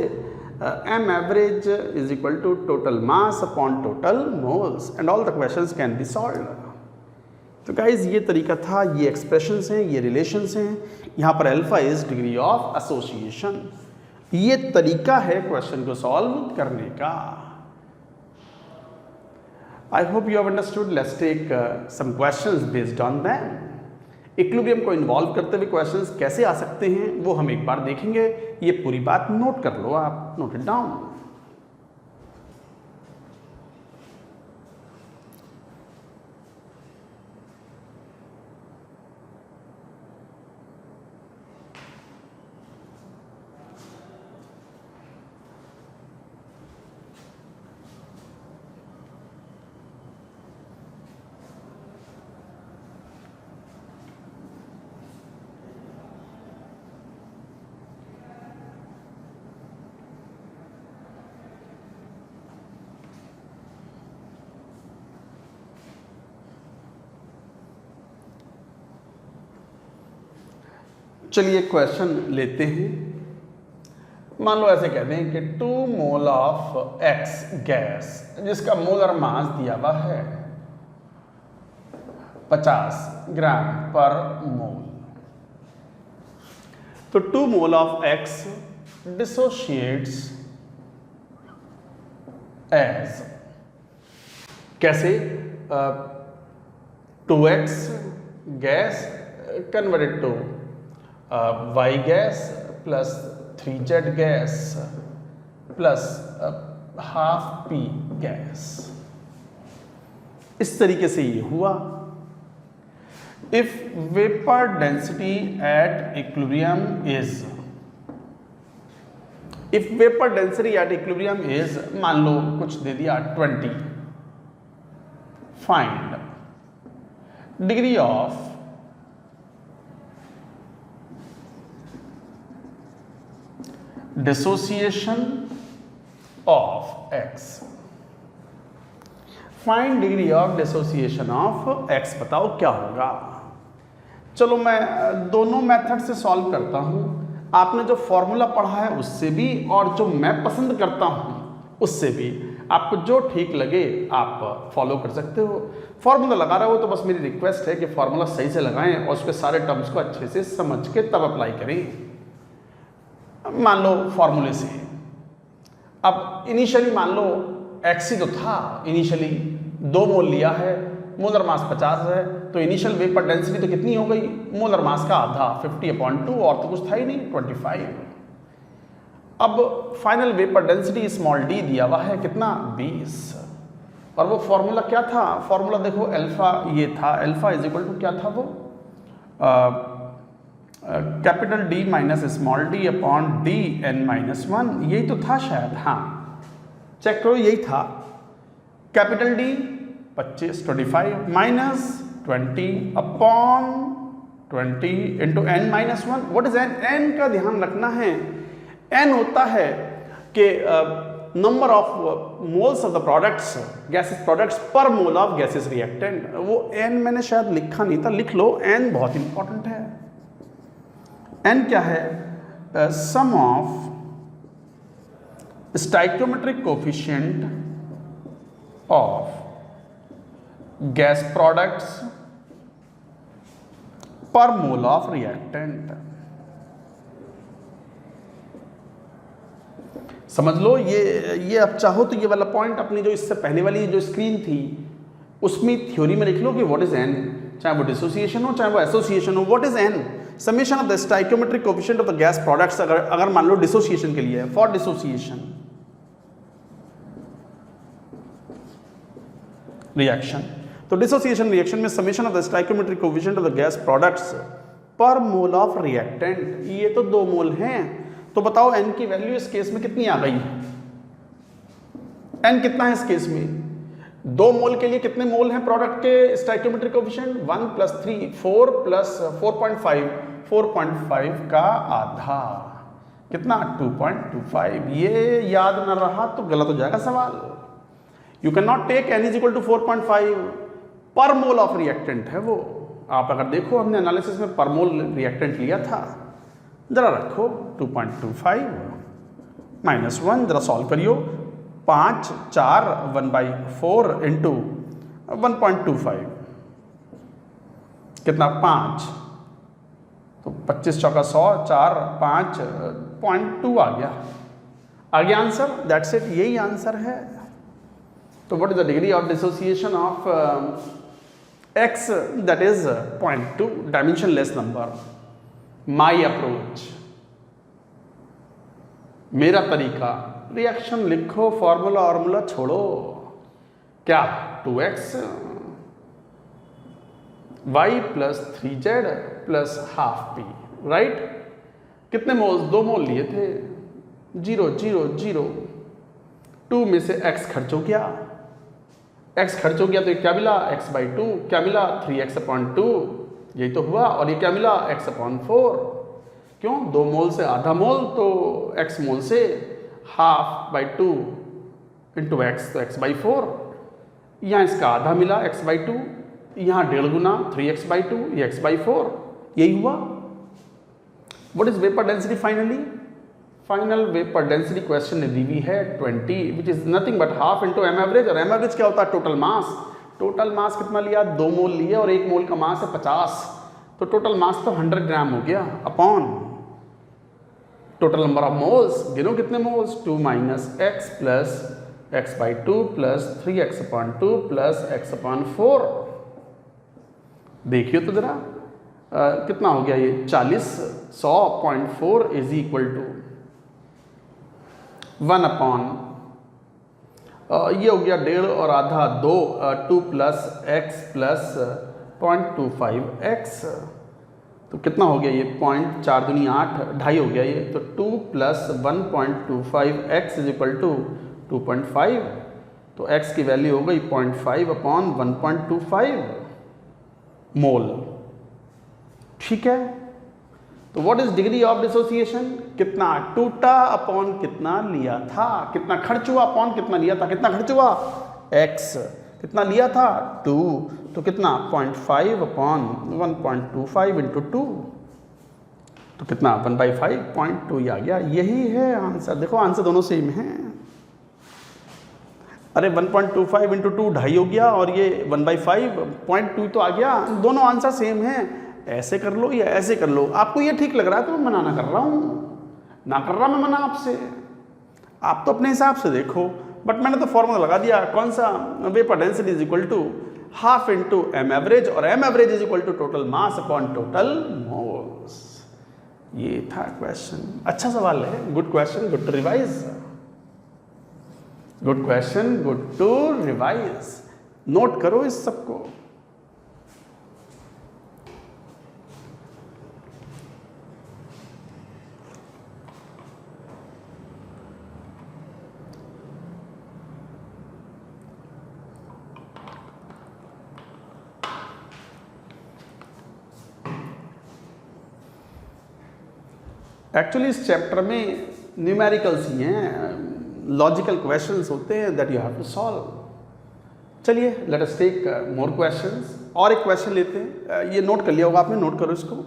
m average is equal to total mass upon total moles and all the questions can be solved. तो गाइज ये तरीका था, ये एक्सप्रेशंस हैं, ये रिलेशंस हैं। यहाँ पर alpha is degree of association. ये तरीका है क्वेश्चन को सॉल्व करने का। I hope you have understood. Let's take some questions based on that. Equilibrium को इन्वॉल्व करते हुए क्वेश्चंस कैसे आ सकते हैं वो हम एक बार देखेंगे। ये पूरी बात नोट कर लो, आप नोट इट डाउन। चलिए क्वेश्चन लेते हैं। मान लो ऐसे कहते हैं कि 2 मोल ऑफ X गैस जिसका मोलर मास दिया हुआ है 50 ग्राम पर मोल। तो 2 mole of X dissociates as, कैसे? 2X gas converted to Y gas plus 3Z gas plus half P gas. इस तरीके से ये हुआ। If vapour density at equilibrium is, if vapour density at equilibrium is, मान लो कुछ दे दिया 20, find degree of dissociation of X। Find degree of dissociation of X, बताओ क्या होगा। चलो मैं दोनों मेथड से सॉल्व करता हूं। आपने जो फॉर्मूला पढ़ा है उससे भी, और जो मैं पसंद करता हूं उससे भी। आपको जो ठीक लगे आप फॉलो कर सकते हो। फॉर्मूला लगा रहे हो तो बस मेरी रिक्वेस्ट है कि फॉर्मूला सही से लगाएं और उसके सारे टर्म्स को अच्छे से समझ के तब अप्लाई करें। मान लो फॉर्मूले से, अब इनिशियली मान लो X ही तो था, इनिशियली 2 मोल लिया है, मोलर मास 50 है, तो इनिशियल वेपर डेंसिटी तो कितनी हो गई? मोलर मास का आधा 50/2, और तो कुछ था ही नहीं 25। अब final vapour density small d दिया हुआ है कितना? 20। और वो फॉर्मूला क्या था? फॉर्मूला देखो अल्फा ये था, अल्फा इज इक्वल टू क्या था वो? Capital D minus small d upon Dn-1, यही तो था शायद। हाँ चेक करो, यही था। Capital D 25 minus 20 upon 20 into n-1। What is n? n का ध्यान रखना है। n होता है कि number of moles of the products, gases products पर मोल ऑफ गैसेस रिएक्टेंट। वो n मैंने शायद लिखा नहीं था, लिख लो, n बहुत इंपॉर्टेंट है। n क्या है? Sum of stoichiometric coefficient of gas products पर मोल ऑफ रिएक्टेंट। समझ लो ये अब चाहो तो ये वाला पॉइंट अपनी जो इससे पहले वाली जो स्क्रीन थी उसमें थ्योरी में लिख लो कि व्हाट इज n, चाहे वो डिसोसिएशन हो चाहे वो एसोसिएशन हो। What is n? Summation of the stoichiometric coefficient of the gas products. अगर मान लो डिसोसिएशन के लिए है, फॉर डिसोसिएशन रिएक्शन, तो डिसोसिएशन रिएक्शन में summation of the stoichiometric coefficient of the gas products पर मोल ऑफ रिएक्टेंट। ये तो 2 मोल हैं, तो बताओ n की वैल्यू इस केस में कितनी आ गई? n कितना है इस केस में? 2 मोल के लिए कितने मोल हैं प्रोडक्ट के स्टाइकियोमेट्रिक कोफिशिएंट? 1 + 3 4 + 4.5, 4.5 का आधा कितना? 2.25। ये याद न रहा तो गलत हो जाएगा सवाल। You can not take n = 4.5, पर मोल ऑफ रिएक्टेंट है वो। आप अगर देखो हमने एनालिसिस में पर मोल रिएक्टेंट लिया था, जरा रखो 2.25 -1, जरा सॉल्व करियो। 5 4 1/4 इंटू 1.25 कितना? 5, तो 25 चौका 100, 4 5.2 आ गया आंसर। दैट्स इट, यही आंसर है। तो what is the degree of dissociation of X? That is 0.2, dimensionless number. My approach, मेरा तरीका, रिएक्शन लिखो, फॉर्मूला ऑर्मूला छोड़ो। क्या? 2x y + 3z + ½ p, right? कितने मोल्स? 2 मोल लिए थे। 0 0 0, 2 में से x खर्च हो गया। x खर्च हो गया तो ये क्या मिला? x/2। क्या मिला? 3x/2, यही तो हुआ। और ये क्या मिला? x/4। क्यों? 2 मोल से आधा मोल, तो x मोल से ½/2 इंटू x, तो x/4। यहाँ इसका आधा मिला x/2, यहाँ 1.5 गुना 3x/2, ये x/4, यही हुआ। What is vapour density finally? Final vapour density question ने दी हुई है 20, which is nothing but ½ into m average. और m एवरेज क्या होता है? Total mass. टोटल मास कितना लिया, 2 मोल लिए और 1 मोल का मास है 50, तो टोटल मास तो 100 ग्राम हो गया upon total number of moles, गिनो कितने moles, 2 minus x plus x by 2 plus 3x upon 2 plus x upon 4। देखिए तो जरा कितना हो गया ये 40, 100.4 इज इक्वल टू 1 अपॉन ये हो गया 1.5 और आधा 2, 2 प्लस एक्स प्लस 0.25x, तो कितना हो गया ये 0.4 दूनी 8, 2.5 हो गया ये, तो 2 plus 1.25x is equal to 2.5, तो x की वैल्यू हो गई 0.5 अपॉन 1.25 मोल। ठीक है, तो what is degree of dissociation, कितना टूटा अपॉन कितना लिया था, कितना खर्च हुआ अपॉन कितना लिया था, कितना खर्च हुआ x, कितना लिया था 2, तो कितना 0.5 अपॉन 1.25 इंटू 2, तो कितना 1/5.2 आ गया। यही है आंसर, देखो आंसर दोनों सेम हैं। अरे 1.25 इंटू 2 2.5 हो गया और ये 1/5.2 तो आ गया, दोनों आंसर सेम हैं। ऐसे कर लो या ऐसे कर लो, आपको ये ठीक लग रहा है तो मैं मना ना कर रहा हूँ, ना कर रहा मैं मना आपसे, आप तो अपने हिसाब से देखो, बट मैंने तो फॉर्मूला लगा दिया, कौन सा, vapour density is equal to half into M average, और M average is equal to total mass upon total moles. ये था क्वेश्चन, अच्छा सवाल है, good question, good to revise, good question, good to revise, note करो इस सबको। Actually इस चैप्टर में न्यूमेरिकल्स ही हैं, लॉजिकल क्वेश्चंस होते हैं that you have to solve. चलिए let us take more questions, और एक क्वेश्चन लेते हैं, ये नोट कर लिया होगा आपने, नोट करो इसको।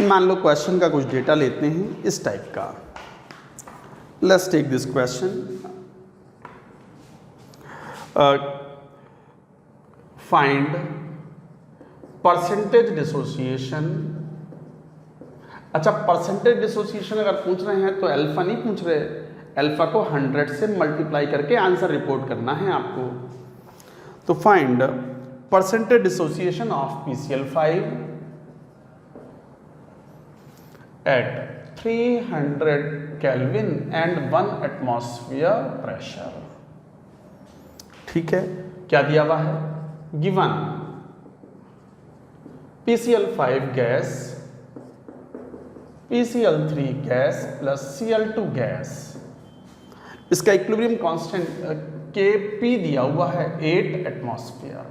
मान लो क्वेश्चन का कुछ डेटा लेते हैं इस टाइप का, let's take this question, find percentage dissociation. अच्छा, परसेंटेज डिसोसिएशन अगर पूछ रहे हैं तो अल्फा नहीं पूछ रहे, अल्फा को 100 से मल्टीप्लाई करके आंसर रिपोर्ट करना है आपको। तो find percentage dissociation of PCl5 at 300 Kelvin and 1 atmosphere pressure। ठीक है, क्या दिया हुआ है, given PCl5 gas, PCl3 gas plus Cl2 gas, इसका इक्विलिब्रियम कांस्टेंट Kp दिया हुआ है 8 एटमॉस्फेयर।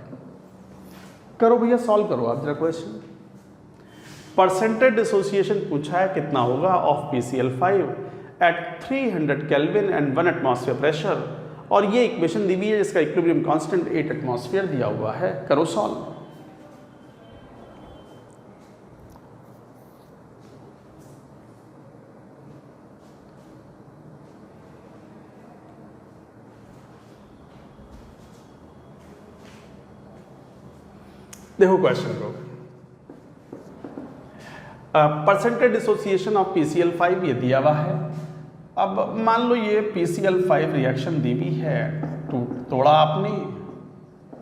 करो भैया, सॉल्व करो आप जरा क्वेश्चन। परसेंटेज डिसोसिएशन पूछा है, कितना होगा of PCl5 at 300 kelvin and 1 atmosphere pressure, और ये इक्वेशन दी हुई है जिसका इक्विलिब्रियम कांस्टेंट 8 एटमॉस्फेयर दिया हुआ है। करो सॉल्व। देखो क्वेश्चन को, परसेंटेज डिसोसिएशन ऑफ PCl5 ये दिया हुआ है। अब मान लो ये PCl5 रिएक्शन दी हुई है, तोड़ा आपने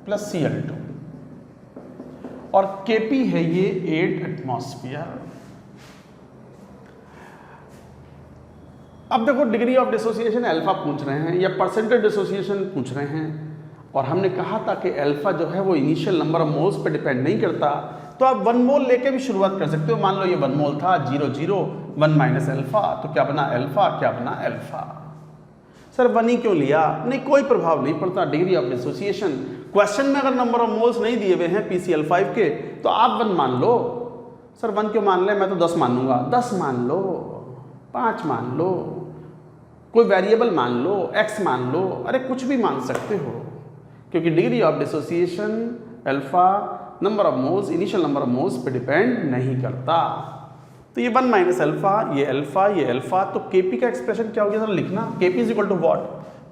प्लस Cl2, और Kp है ये 8 एटमॉस्फेयर। अब देखो डिग्री ऑफ डिसोसिएशन अल्फा पूछ रहे हैं या परसेंटेज डिसोसिएशन पूछ रहे हैं, और हमने कहा था कि अल्फा जो है वो इनिशियल नंबर ऑफ मोल्स पे डिपेंड नहीं करता, तो आप 1 मोल लेके भी शुरुआत कर सकते हो। मान लो ये 1 मोल था, 0 0 1 माइनस अल्फा, तो क्या बना अल्फा, क्या बना अल्फा। सर 1 ही क्यों लिया? नहीं, कोई प्रभाव नहीं पड़ता डिग्री ऑफ डिसोसिएशन। क्वेश्चन में अगर नंबर ऑफ मोल्स नहीं दिए हुए हैं PCl5 के तो आप 1 मान लो। सर 1 क्यों मान लें? मैं तो 10 मानूंगा। 10 मान लो, 5 मान लो, कोई वेरिएबल मान लो, x मान लो, अरे कुछ भी मान सकते हो, क्योंकि degree of dissociation alpha number of moles, initial number of moles पे डिपेंड नहीं करता। तो ये 1 माइनस अल्फा, ये अल्फा, ये अल्फा, तो Kp का एक्सप्रेशन क्या हो गया? सर लिखना Kp is equal to what?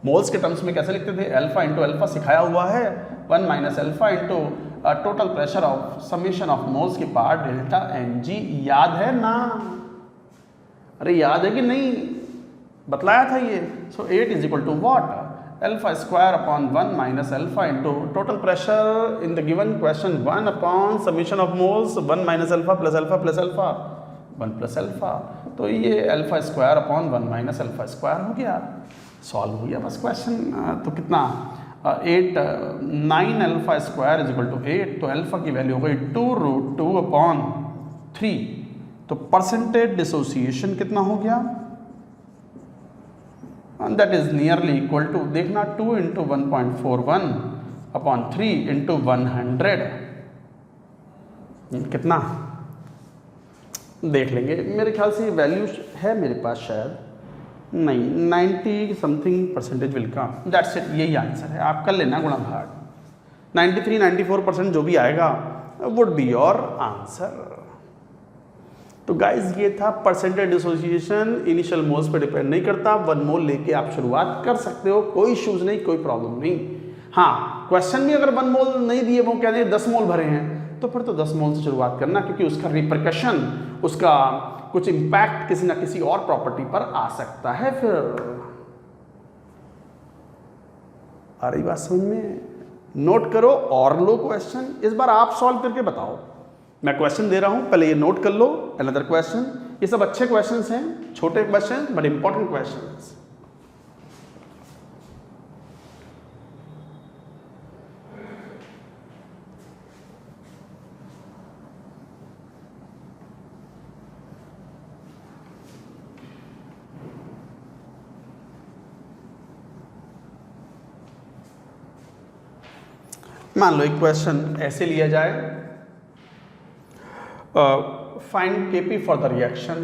Moles के टर्म्स में कैसे लिखते थे? अल्फा इंटू अल्फा सिखाया हुआ है, 1 minus alpha into total pressure of summation of moles की पार्ट डेल्टा Mg। याद है ना? अरे याद है कि नहीं? बतलाया था ये। So 8 is equal to what? Alpha square upon 1 minus alpha into total pressure in the given question 1 upon summation of moles 1 minus alpha plus alpha plus alpha 1 plus alpha. तो ये alpha square upon 1 minus alpha square हो गया, solve हो गया बस question. तो कितना 9 alpha square is equal to 8, तो अल्फा की वैल्यू हो गई 2√2 अपॉन 3। तो परसेंटेज डिसोसिएशन कितना हो गया? That is nearly equal to, देखना 2 इंटू 1.41 अपॉन 3 इंटू 100 कितना देख लेंगे। मेरे ख्याल से वैल्यू है मेरे पास, शायद नहीं, 90 something percentage will come, that's it, यही आंसर है। आप कर लेना गुणा भाग, 93-94% जो भी आएगा वुड बी योर आंसर। तो गाइज ये था परसेंटेज डिसोसिएशन, इनिशियल मोल्स पे डिपेंड नहीं करता, 1 मोल लेके आप शुरुआत कर सकते हो, कोई इश्यूज नहीं, कोई प्रॉब्लम नहीं। हाँ, क्वेश्चन में अगर 1 मोल नहीं दिए, वो कह रहे 10 मोल भरे हैं, तो फिर तो 10 मोल से शुरुआत करना, क्योंकि उसका रिपरकशन, उसका कुछ इम्पैक्ट किसी ना किसी और प्रॉपर्टी पर आ सकता है। फिर आ रही बात समझ में? नोट करो और लो क्वेश्चन, इस बार आप सॉल्व करके बताओ। मैं क्वेश्चन दे रहा हूं, पहले ये नोट कर लो, अनदर क्वेश्चन। ये सब अच्छे क्वेश्चंस हैं, छोटे क्वेश्चन बट इंपॉर्टेंट क्वेश्चंस। मान लो एक क्वेश्चन ऐसे लिया जाए, find Kp for the reaction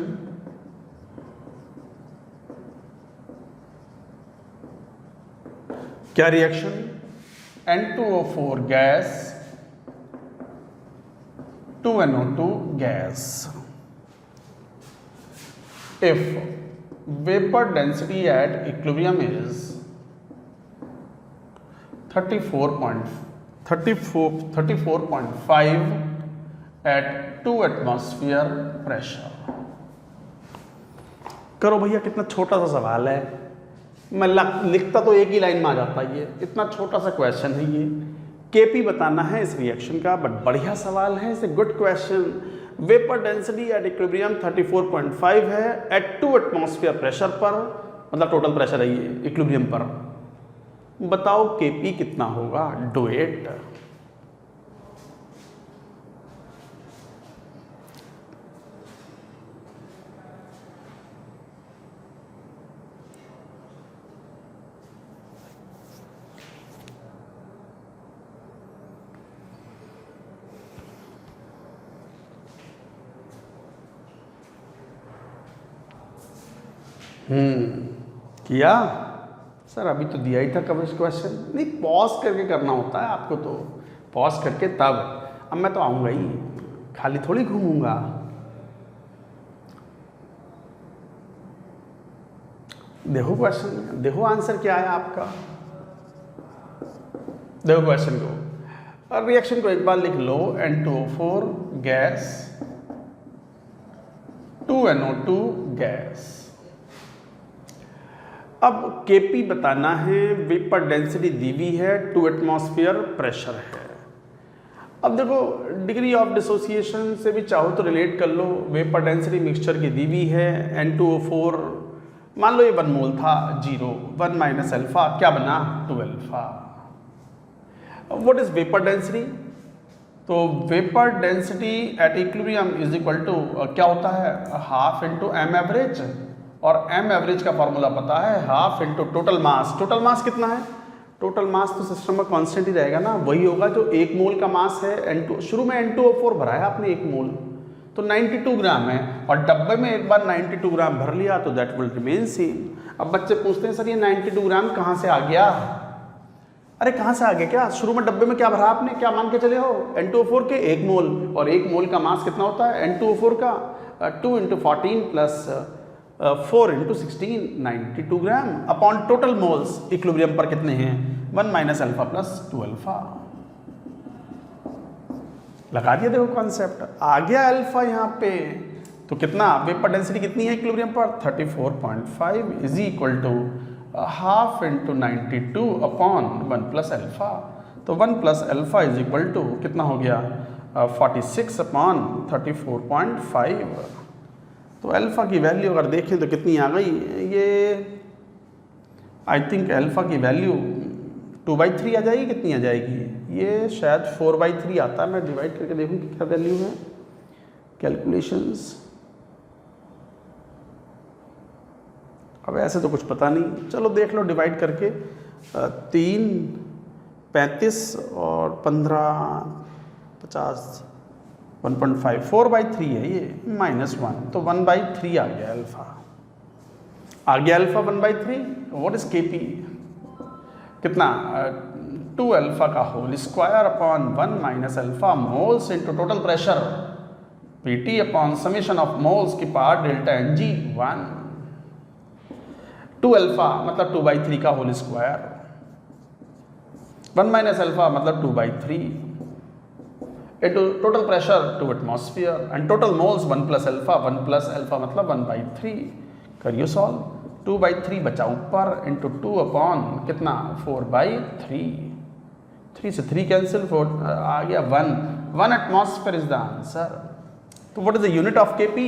क्या reaction? N2O4 gas 2NO2 gas. If vapor density at equilibrium is 34.5 at 2 atmosphere pressure। करो भैया, कितना छोटा सा सवाल है, मैं लिखता तो एक ही लाइन में आ जाता है, ये इतना छोटा सा क्वेश्चन है। ये Kp बताना है इस रिएक्शन का, बट बढ़िया सवाल है, it's a good question. Vapour density at equilibrium 34.5 है एट 2 एटमॉस्फेयर प्रेशर पर, मतलब टोटल प्रेशर है ये इक्विलिब्रियम पर। बताओ Kp कितना होगा? Do it. किया सर? अभी तो दिया ही था कब इस क्वेश्चन। नहीं, पॉज करके करना होता है आपको, तो पॉज करके तब। अब मैं तो आऊँगा ही, खाली थोड़ी घूमूंगा। देखो क्वेश्चन, देखो आंसर क्या है आपका, देखो क्वेश्चन को और रिएक्शन को एक बार लिख लो। N2O4 gas 2NO2 gas. अब Kp बताना है, वेपर डेंसिटी दी हुई है, 2 एटमॉस्फेयर प्रेशर है। अब देखो डिग्री ऑफ डिसोसिएशन से भी चाहो तो रिलेट कर लो, वेपर डेंसिटी मिक्सचर की दी हुई है, N2O4 मान लो ये 1 मोल था, 0 1 माइनस अल्फा क्या बना? 2 alpha. What is vapour density? तो vapour density at equilibrium is equal to क्या होता है? Half into M average. और एम एवरेज का फॉर्मूला पता है, half into total mass. Total mass कितना है? टोटल मास तो सिस्टम में कांस्टेंट ही रहेगा ना, वही होगा जो 1 मोल का मास है। N2 शुरू में N2O4 भरा है आपने 1 मोल, तो 92 ग्राम है, और डब्बे में एक बार 92 ग्राम भर लिया तो दैट विल रिमेन सेम। अब बच्चे पूछते हैं सर ये 92 ग्राम कहाँ से आ गया? अरे कहाँ से आ गया क्या? शुरू में डब्बे में क्या भरा आपने, क्या मान के चले हो? N2O4 के 1 मोल, और 1 मोल का मास कितना होता है N2O4 का? 2 × 14 प्लस 4 × 16, 92 ग्राम अपॉन टोटल मोल्स इक्विलिब्रियम पर कितने हैं? 1 माइनस अल्फा प्लस 2 अल्फा। लगा दिया, देखो कॉन्सेप्ट आ गया अल्फा यहाँ पे। तो कितना वेपर डेंसिटी कितनी है इक्विलिब्रियम पर? 34.5 is equal to half into 92 upon 1 plus alpha. तो 1 plus alpha is equal to कितना हो गया? 46 अपॉन 34.5। तो अल्फा की वैल्यू अगर देखें तो कितनी आ गई? ये आई थिंक अल्फा की वैल्यू 2/3 आ जाएगी। कितनी आ जाएगी? ये शायद 4/3 आता है। मैं डिवाइड करके देखूं कि क्या वैल्यू है। कैलकुलेशंस, अब ऐसे तो कुछ पता नहीं, चलो देख लो डिवाइड करके। 3, 35 और 15, 50, 1.5, 4/3 है ये, -1, तो 1/3 आ गया अल्फा। आ गया अल्फा 1/3। What is KP? कितना? 2 अल्फा का whole square upon 1 minus alpha moles into total pressure PT upon summation of moles की पावर डेल्टा एनजी 1। 2 अल्फा मतलब 2/3 का होल स्क्वायर, 1 माइनस अल्फा मतलब 2/3 into total pressure to atmosphere and total moles 1 plus alpha, 1 plus alpha मतलब 1/3। करियो solve. 2/3 बचा ऊपर into 2 upon कितना? 4/3। 3 से 3 कैंसिल, 4 आ गया 1 एटमॉस्फेयर इज द आंसर। तो what is the unit of KP?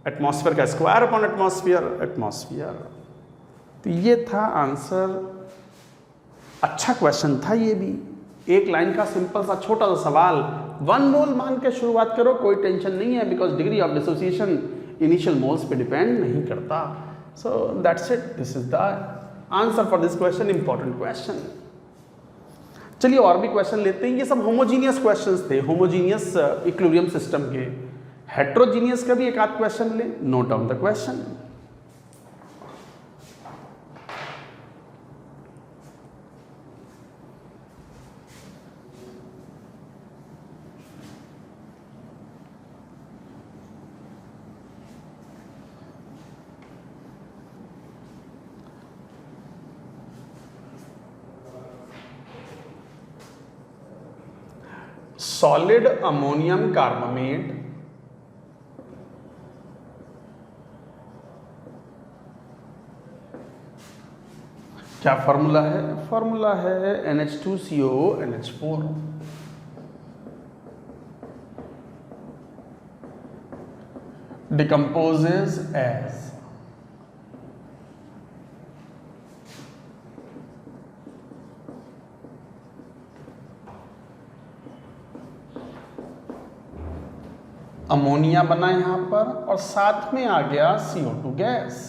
Atmosphere का स्क्वायर अपॉन एटमॉस्फेयर। तो ये था आंसर। अच्छा क्वेश्चन था ये भी, एक लाइन का सिंपल सा छोटा सा सवाल। 1 मोल मान के शुरुआत करो, कोई टेंशन नहीं है, because degree of dissociation initial moles पे डिपेंड नहीं करता। So that's it, this is the answer for this question, important question. चलिए और भी क्वेश्चन लेते हैं। ये सब होमोजीनियस क्वेश्चंस थे, होमोजीनियस इक्विलिब्रियम सिस्टम के। हेट्रोजीनियस का भी एक आध क्वेश्चन ले, note down the question. Solid ammonium carbonate क्या फॉर्मूला है? फॉर्मूला है NH2CO NH4। Decomposes as ammonia बना यहां पर, और साथ में आ गया CO2 गैस।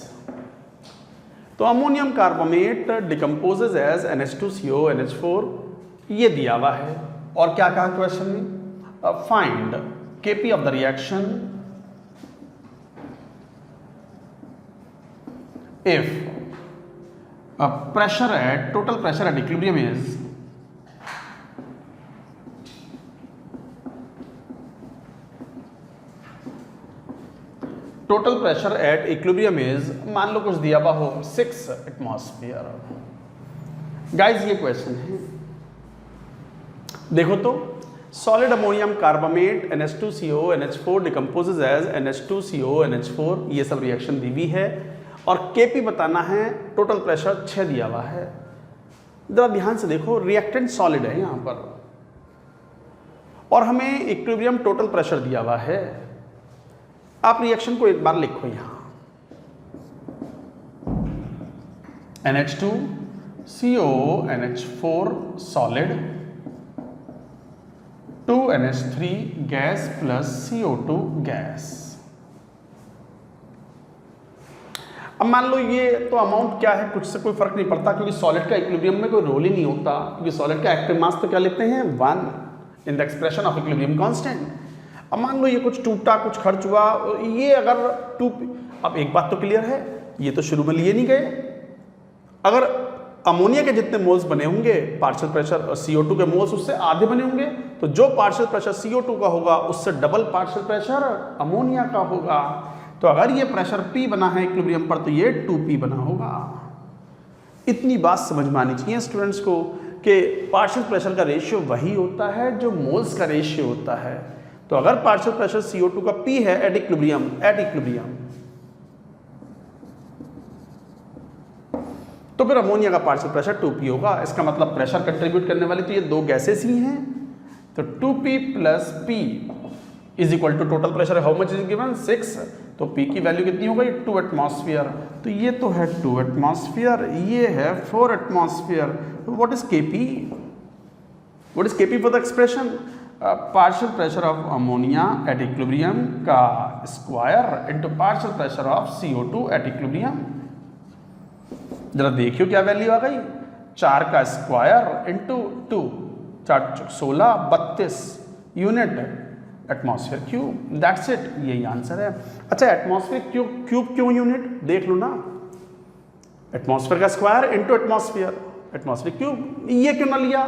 तो ammonium carbonate decomposes as NH2CO NH4, ये दिया हुआ है। और क्या कहा क्वेश्चन में? Find KP of the reaction if pressure at total pressure at equilibrium is total pressure at equilibrium is, मान लो कुछ दिया हुआ हो 6 एटमॉस्फेयर। गाइस ये क्वेश्चन है, देखो तो solid ammonium carbonate NH2CO NH4 decomposes as NH2CO NH4, ये सब रिएक्शन दी हुई है, और केपी बताना है, टोटल प्रेशर 6 दिया हुआ है। जरा ध्यान से देखो, रिएक्टेंट सॉलिड है यहां पर, और हमें इक्विलिब्रियम टोटल प्रेशर दिया हुआ है। आप रिएक्शन को एक बार लिखो यहां, NH2CO NH4 solid 2NH3 gas plus CO2 gas. अब मान लो ये तो अमाउंट क्या है, कुछ से कोई फर्क नहीं पड़ता क्योंकि सॉलिड का इक्विलिब्रियम में कोई रोल ही नहीं होता, क्योंकि सॉलिड का एक्टिव मास तो क्या लेते हैं 1 in the expression of equilibrium constant. अब मान लो ये कुछ टूटा, कुछ खर्च हुआ, ये अगर अब एक बात तो क्लियर है, ये तो शुरू में लिए नहीं गए। अगर अमोनिया के जितने मोल्स बने होंगे पार्शियल प्रेशर CO2 के मोल्स उससे आधे बने होंगे, तो जो पार्शियल प्रेशर CO2 का होगा उससे डबल पार्शियल प्रेशर अमोनिया का होगा। तो अगर ये प्रेशर P बना है इक्विलिब्रियम पर तो ये 2P बना होगा। इतनी बात समझ में आनी चाहिए स्टूडेंट्स को कि पार्शियल प्रेशर का रेशियो वही होता है जो मोल्स का रेशियो होता है। तो अगर पार्शियल प्रेशर CO2 का P है एट इक्विलिब्रियम तो फिर अमोनिया का पार्शियल प्रेशर 2P होगा। इसका मतलब प्रेशर कंट्रीब्यूट करने वाली तो ये दो गैसेस ही हैं। तो 2P plus P is equal to total pressure how much is given 6, तो P की वैल्यू कितनी हो गई 2 एटमॉस्फेयर। तो ये तो है 2 एटमॉस्फेयर, ये है 4 atmosphere. What is Kp? What is Kp for the expression? Partial pressure of ammonia at equilibrium का square into partial pressure of CO2 at equilibrium. जरा देखियो क्या वैल्यू आ गई, 4 का square into 2, 4 16 32 unit atmosphere cube. That's it, यही answer है। अच्छा एटमॉस्फेयर क्यूब क्यों यूनिट, देख लो ना, एटमॉस्फेयर का स्क्वायर इंटू एटमॉस्फेयर क्यूब, ये क्यों ना लिया?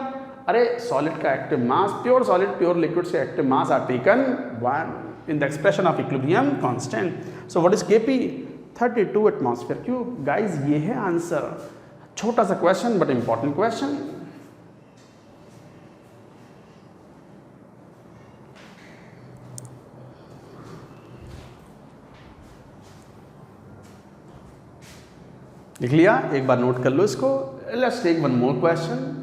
अरे सॉलिड का active mass, pure solid pure liquid से active mass are taken 1 in the expression of equilibrium constant. So what is Kp? 32 atmosphere cube. Guys ये है आंसर। छोटा सा क्वेश्चन बट इंपॉर्टेंट क्वेश्चन। लिख लिया? एक बार नोट कर लो इसको। Let's take one more question.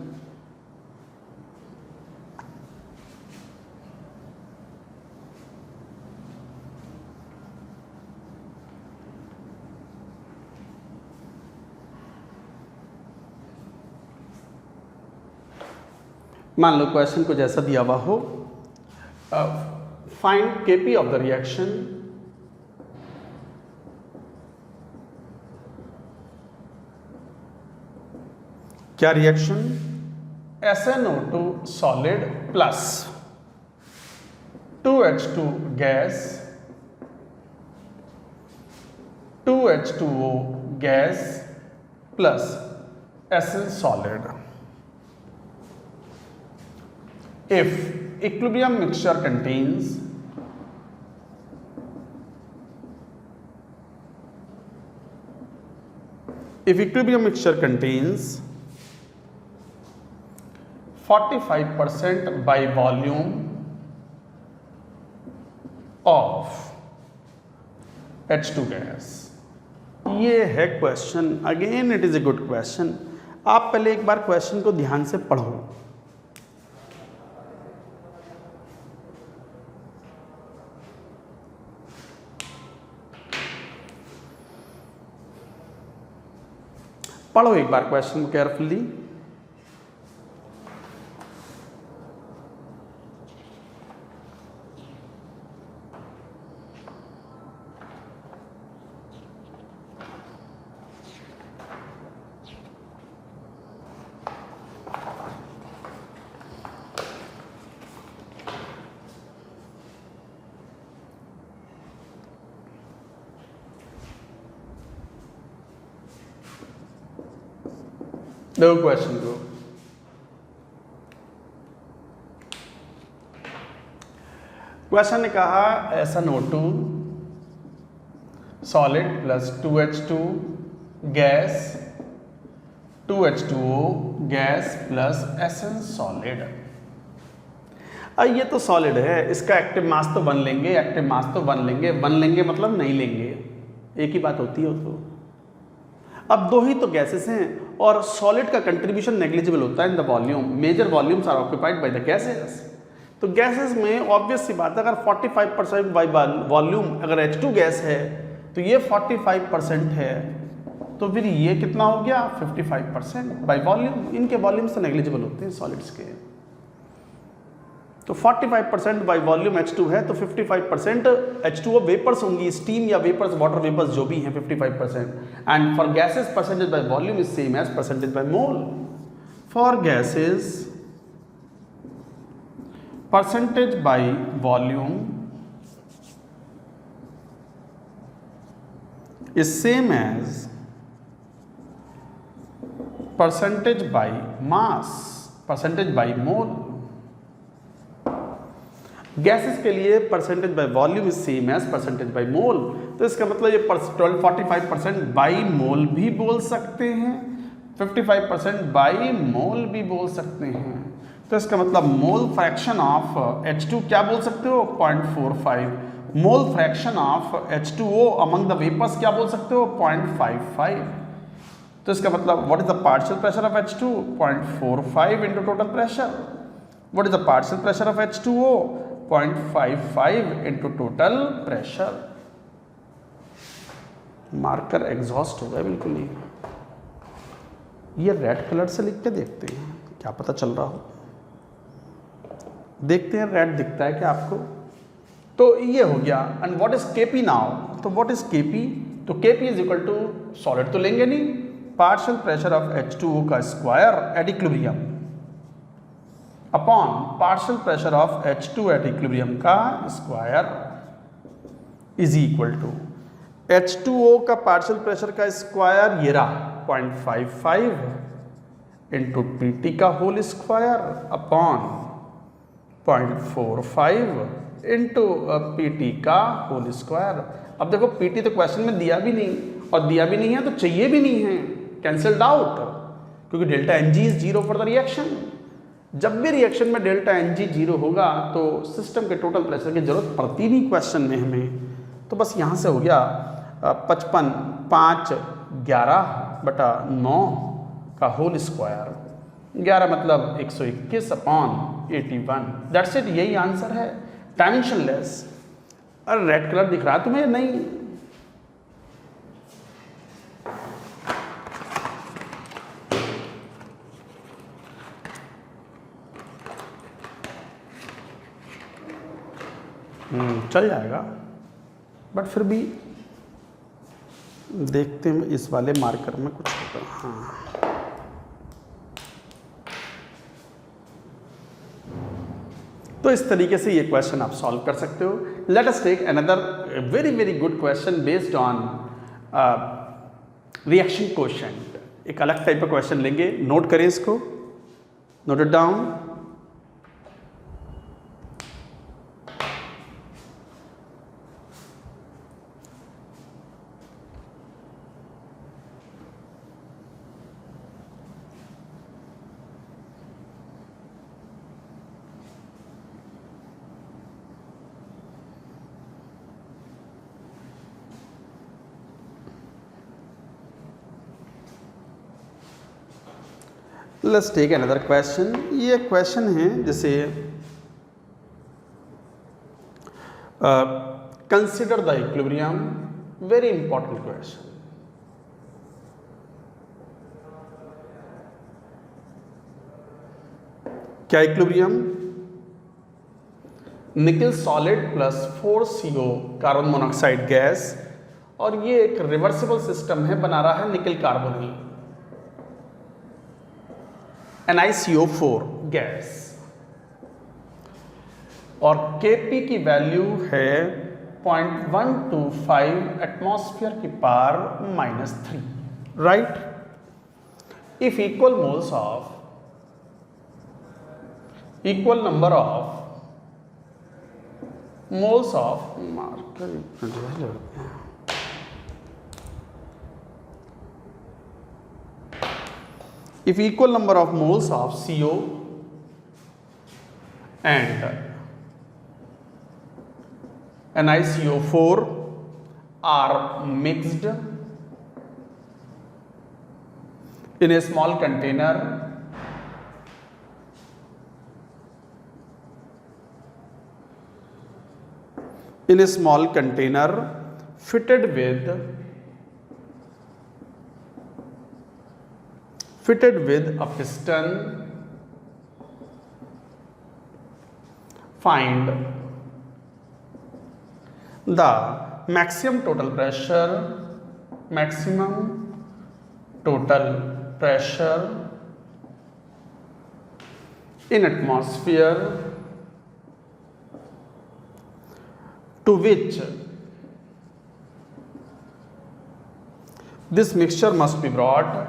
मान लो क्वेश्चन को जैसा दिया हुआ हो, find Kp of the reaction क्या reaction SnO2 solid plus 2H2 gas 2H2O gas plus Sn solid. If equilibrium mixture contains if equilibrium mixture contains 45% by volume of H2 gas। ये है question. Again it is a good question. आप पहले एक बार question को ध्यान से पढ़ो। पढ़ो एक बार क्वेश्चन को केयरफुली। देखो क्वेश्चन को, क्वेश्चन ने कहा SnO2 solid plus 2H2 gas 2H2O gas plus Sn solid. ये तो सॉलिड है, इसका एक्टिव मास तो 1 लेंगे, एक्टिव मास तो 1 लेंगे, 1 लेंगे मतलब नहीं लेंगे, एक ही बात होती है। तो अब दो ही तो गैसेस हैं और सॉलिड का कंट्रीब्यूशन नेग्लिजिबल होता है in the volume. Major volumes are occupied by the gases. तो गैसेस में ऑब्वियस सी बात है, अगर 45% बाय वॉल्यूम अगर H2 गैस है तो ये 45% है, तो फिर ये कितना हो गया 55% बाय वॉल्यूम। इनके वॉल्यूम्स तो नेग्लिजिबल होते हैं सॉलिड्स के। तो 45% बाई वॉल्यूम H2 है तो 55% H2O वेपर्स होंगी, स्टीम या वेपर्स, वाटर वेपर्स जो भी हैं 55%। And for gases percentage by volume is same as percentage by mole. For gases percentage by volume is same as percentage by mass, percentage by mole. Gases के लिए percentage by volume is same as percentage by mole, तो इसका मतलब ये 45% by मोल भी बोल सकते हैं, 55% बाई मोल भी बोल सकते हैं। तो इसका मतलब मोल फ्रैक्शन ऑफ H2 क्या बोल सकते हो, 0.45। Mole fraction of H2O among the vapours क्या बोल सकते हो, 0.55। तो इसका मतलब what is the partial pressure of H2, 0.45 into total pressure. What is the partial pressure of H2O, 0.55 into total pressure. Marker exhaust हो गया बिल्कुल ही। ये रेड कलर से लिख के देखते हैं, क्या पता चल रहा हो। देखते हैं रेड दिखता है क्या आपको। तो ये हो गया। And what is Kp now, तो व्हाट इज Kp, तो Kp is equal to solid तो लेंगे नहीं, पार्शियल प्रेशर ऑफ H2O का square at equilibrium upon partial pressure of H2 at equilibrium का square is equal to H2O का partial pressure का square ये रहा 0.55 इंटू Pt का whole square upon 0.45 into Pt का होल स्क्वायर। अब देखो Pt तो क्वेश्चन में दिया भी नहीं, और दिया भी नहीं है तो चाहिए भी नहीं है, कैंसल्ड आउट, क्योंकि delta Ng is zero for the reaction. जब भी रिएक्शन में डेल्टा Ng जीरो होगा तो सिस्टम के टोटल प्रेशर की जरूरत पड़ती नहीं क्वेश्चन में हमें। तो बस यहाँ से हो गया 55 5 11/9 का होल स्क्वायर, 11 मतलब 121 अपॉन 81। दैट्स इट, यही आंसर है, डायमेंशनलेस। अरे रेड कलर दिख रहा है तुम्हें, नहीं? चल जाएगा, बट फिर भी देखते हैं इस वाले मार्कर में कुछ होगा। हाँ, तो इस तरीके से ये क्वेश्चन आप सॉल्व कर सकते हो। Let us take another very very good question based on reaction coefficient. एक अलग टाइप का क्वेश्चन लेंगे, नोट करें इसको, note it down. Let's take another question. ये क्वेश्चन है जैसे consider the equilibrium, very important question. क्या equilibrium, nickel solid plus 4CO carbon monoxide gas, और ये एक रिवर्सिबल सिस्टम है, बना रहा है निकल कार्बोनिल NiCO4 गैस, और Kp की वैल्यू है 0.125 एटमॉस्फेयर की power -3, right? If equal moles of, equal number of moles of, marker if equal number of moles of CO and NiCO4 are mixed in a small container, fitted with a piston find the maximum total pressure in atmosphere to which this mixture must be brought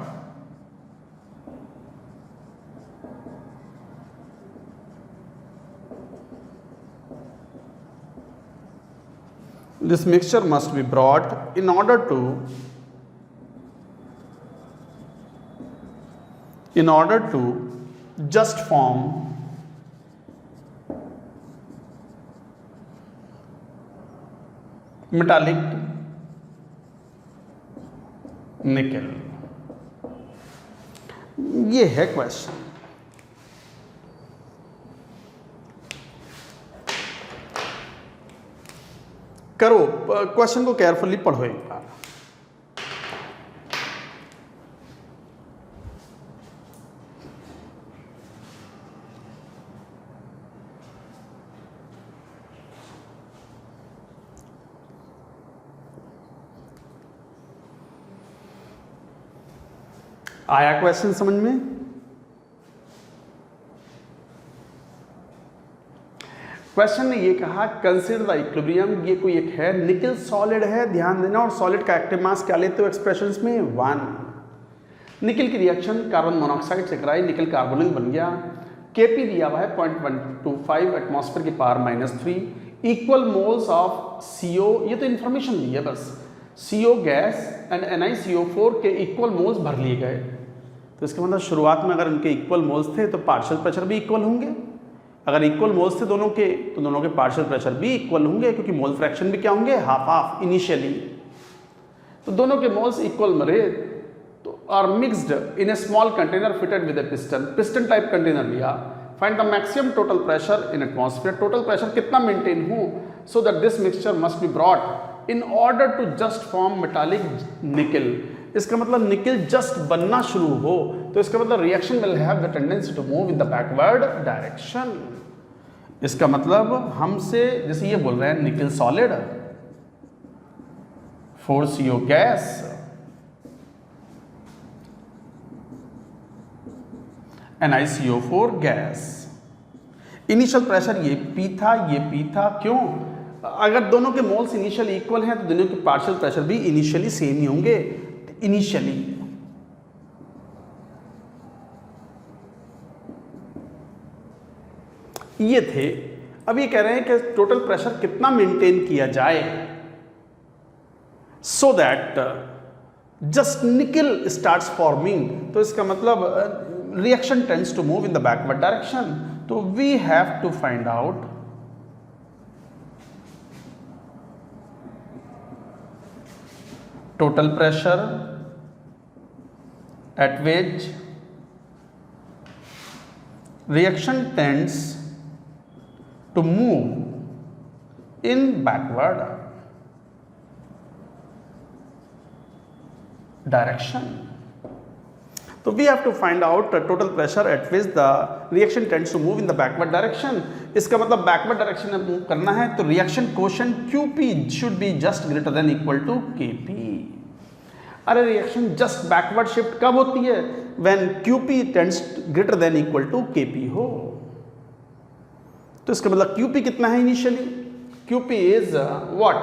in order to just form metallic nickel. ये है question. करो, question को carefully पढ़ो एक बार। आया question समझ में? Question ने ये कहा कंसीडर द इक्विलिब्रियम, ये कोई एक है, निकल सॉलिड है, ध्यान देना, और सॉलिड का एक्टिव मास क्या लेते हो एक्सप्रेशंस में 1। निकल की रिएक्शन कार्बन मोनोऑक्साइड से कराई, निकल कार्बोनिल बन गया। केपी दिया हुआ है 0.125 एटमॉस्फेयर की power -3, equal moles of CO, ये तो इन्फॉर्मेशन दी है बस। CO गैस एंड NiCO4 के इक्वल मोल्स भर लिए गए। तो इसका मतलब शुरुआत में अगर उनके इक्वल मोल्स थे तो पार्शियल प्रेशर भी इक्वल होंगे। अगर इक्वल मोल्स थे दोनों के तो दोनों के पार्शियल प्रेशर भी इक्वल होंगे, क्योंकि मोल फ्रैक्शन भी क्या होंगे, हाफ हाफ इनिशियली। तो दोनों के मोल्स इक्वल मरे तो are mixed in a small container fitted with a piston type container लिया। Find the maximum total pressure in atmosphere, total pressure कितना मेंटेन हो, so that this mixture must be brought in order to just form metallic nickel. इसका मतलब निकल just बनना शुरू हो, तो इसका मतलब reaction will have the tendency to move in the backward direction. इसका मतलब हमसे जैसे ये बोल रहे हैं nickel solid, 4CO gas, NiCO4 gas. Initial pressure ये P था, ये P था। क्यों? अगर दोनों के मोल्स इनिशियली इक्वल हैं तो दोनों के पार्शियल प्रेशर भी इनिशियली सेम ही होंगे। इनिशियली ये थे। अब ये कह रहे हैं कि टोटल प्रेशर कितना मेंटेन किया जाए so that just nickel starts forming. तो इसका मतलब reaction tends to move in the backward direction. तो we have to find out total pressure at which reaction tends to move in backward direction. So we have to find out the total pressure at which the reaction tends to move in the backward direction. इसका मतलब backward direction में move करना है तो reaction quotient QP should be just greater than equal to KP. अरे reaction just backward shift कब होती है? When QP tends greater than equal to KP हो। तो इसका मतलब QP कितना है initially? QP is what?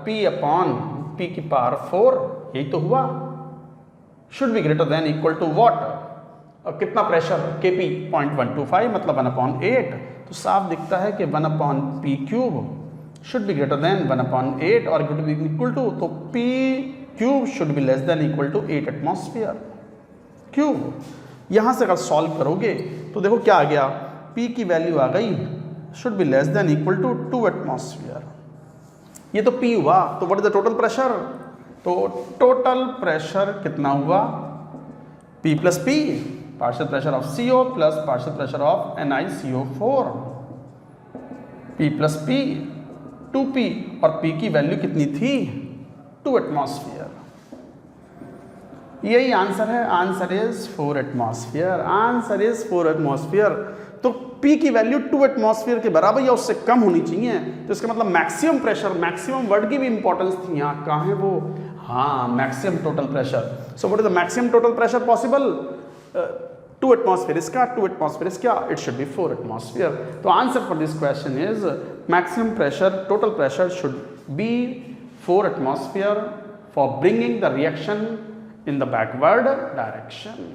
P upon P की पावर 4, यही तो हुआ। Should be greater than equal to what? और कितना प्रेशर? KP 0.125 मतलब 1/8। तो साफ दिखता है कि 1/P cube should be greater than 1/8 और इक्वल टू, तो P cube should be less than equal to 8 atmosphere cube. यहाँ से अगर सॉल्व करोगे तो देखो क्या आ गया, P की वैल्यू आ गई should be less than equal to 2 atmosphere. ये तो P हुआ, तो what is the total pressure? तो टोटल प्रेशर कितना हुआ? P plus P, partial pressure of CO plus partial pressure of NiCO4, P plus P 2P, और P की value कितनी थी? 2 एटमॉस्फेयर। यही आंसर है, answer is 4 atmosphere. Answer is 4 atmosphere. तो P की वैल्यू 2 एटमॉस्फेयर के बराबर या उससे कम होनी चाहिए। तो इसका मतलब मैक्सिमम प्रेशर, मैक्सिमम वर्ड की भी इंपॉर्टेंस थी यहाँ, कहाँ है वो, हाँ maximum total pressure. So what is the maximum total pressure possible, 2 atmosphere इसका, 2 एटमॉस्फेयर इसका, इट शुड बी 4 एटमॉस्फेयर। तो answer for this question is maximum pressure, total pressure should be 4 atmosphere for bringing the reaction in the backward direction.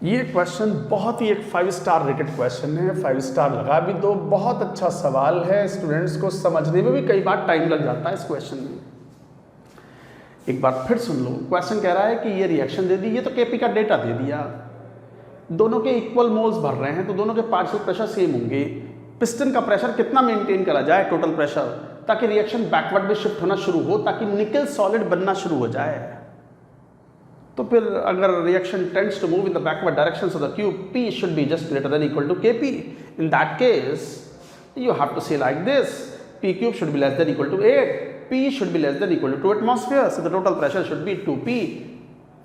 ये question बहुत ही एक 5 star rated question है, 5 star लगा भी दो, बहुत अच्छा सवाल है, स्टूडेंट्स को समझने में भी कई बार टाइम लग जाता है इस क्वेश्चन में। एक बार फिर सुन लो, क्वेश्चन कह रहा है कि ये रिएक्शन दे दी, ये तो केपी का डेटा दे दिया, दोनों के इक्वल मोल्स भर रहे हैं तो दोनों के पार्शियल प्रेशर सेम होंगे। पिस्टन का प्रेशर कितना मेंटेन करा जाए, टोटल प्रेशर, ताकि रिएक्शन बैकवर्ड में शिफ्ट होना शुरू हो, ताकि निकल सॉलिड बनना शुरू हो जाए। तो फिर अगर reaction tends to move in the backward direction of the cube, P should be just greater than equal to Kp. In that case, you have to say like this: P cube should be less than equal to 8. P should be less than equal to 2 atmosphere. So the total pressure should be 2P,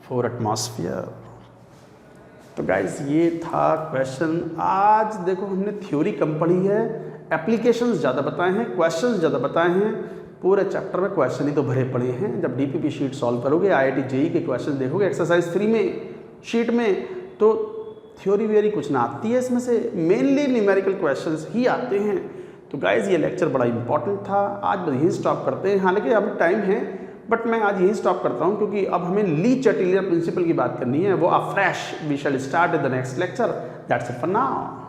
4 atmosphere. तो guys ये था question. आज देखो हमने theory कम पढ़ी है, applications ज़्यादा बताए हैं, क्वेश्चंस ज़्यादा बताए हैं। पूरे चैप्टर में क्वेश्चन ही तो भरे पड़े हैं। जब डीपीपी शीट सॉल्व करोगे, आईआईटी जेई के क्वेश्चन देखोगे एक्सरसाइज 3 में शीट में, तो थ्योरी व्योरी कुछ ना आती है इसमें से, मेनली न्यूमेरिकल क्वेश्चंस ही आते हैं। तो गाइज ये लेक्चर बड़ा इंपॉर्टेंट था। आज बस यहीं स्टॉप करते हैं, हालांकि अब टाइम है बट मैं आज यहीं स्टॉप करता हूं, क्योंकि अब हमें ली चैटेलियर प्रिंसिपल की बात करनी है, वो afresh we shall start in the next lecture. That's it for now.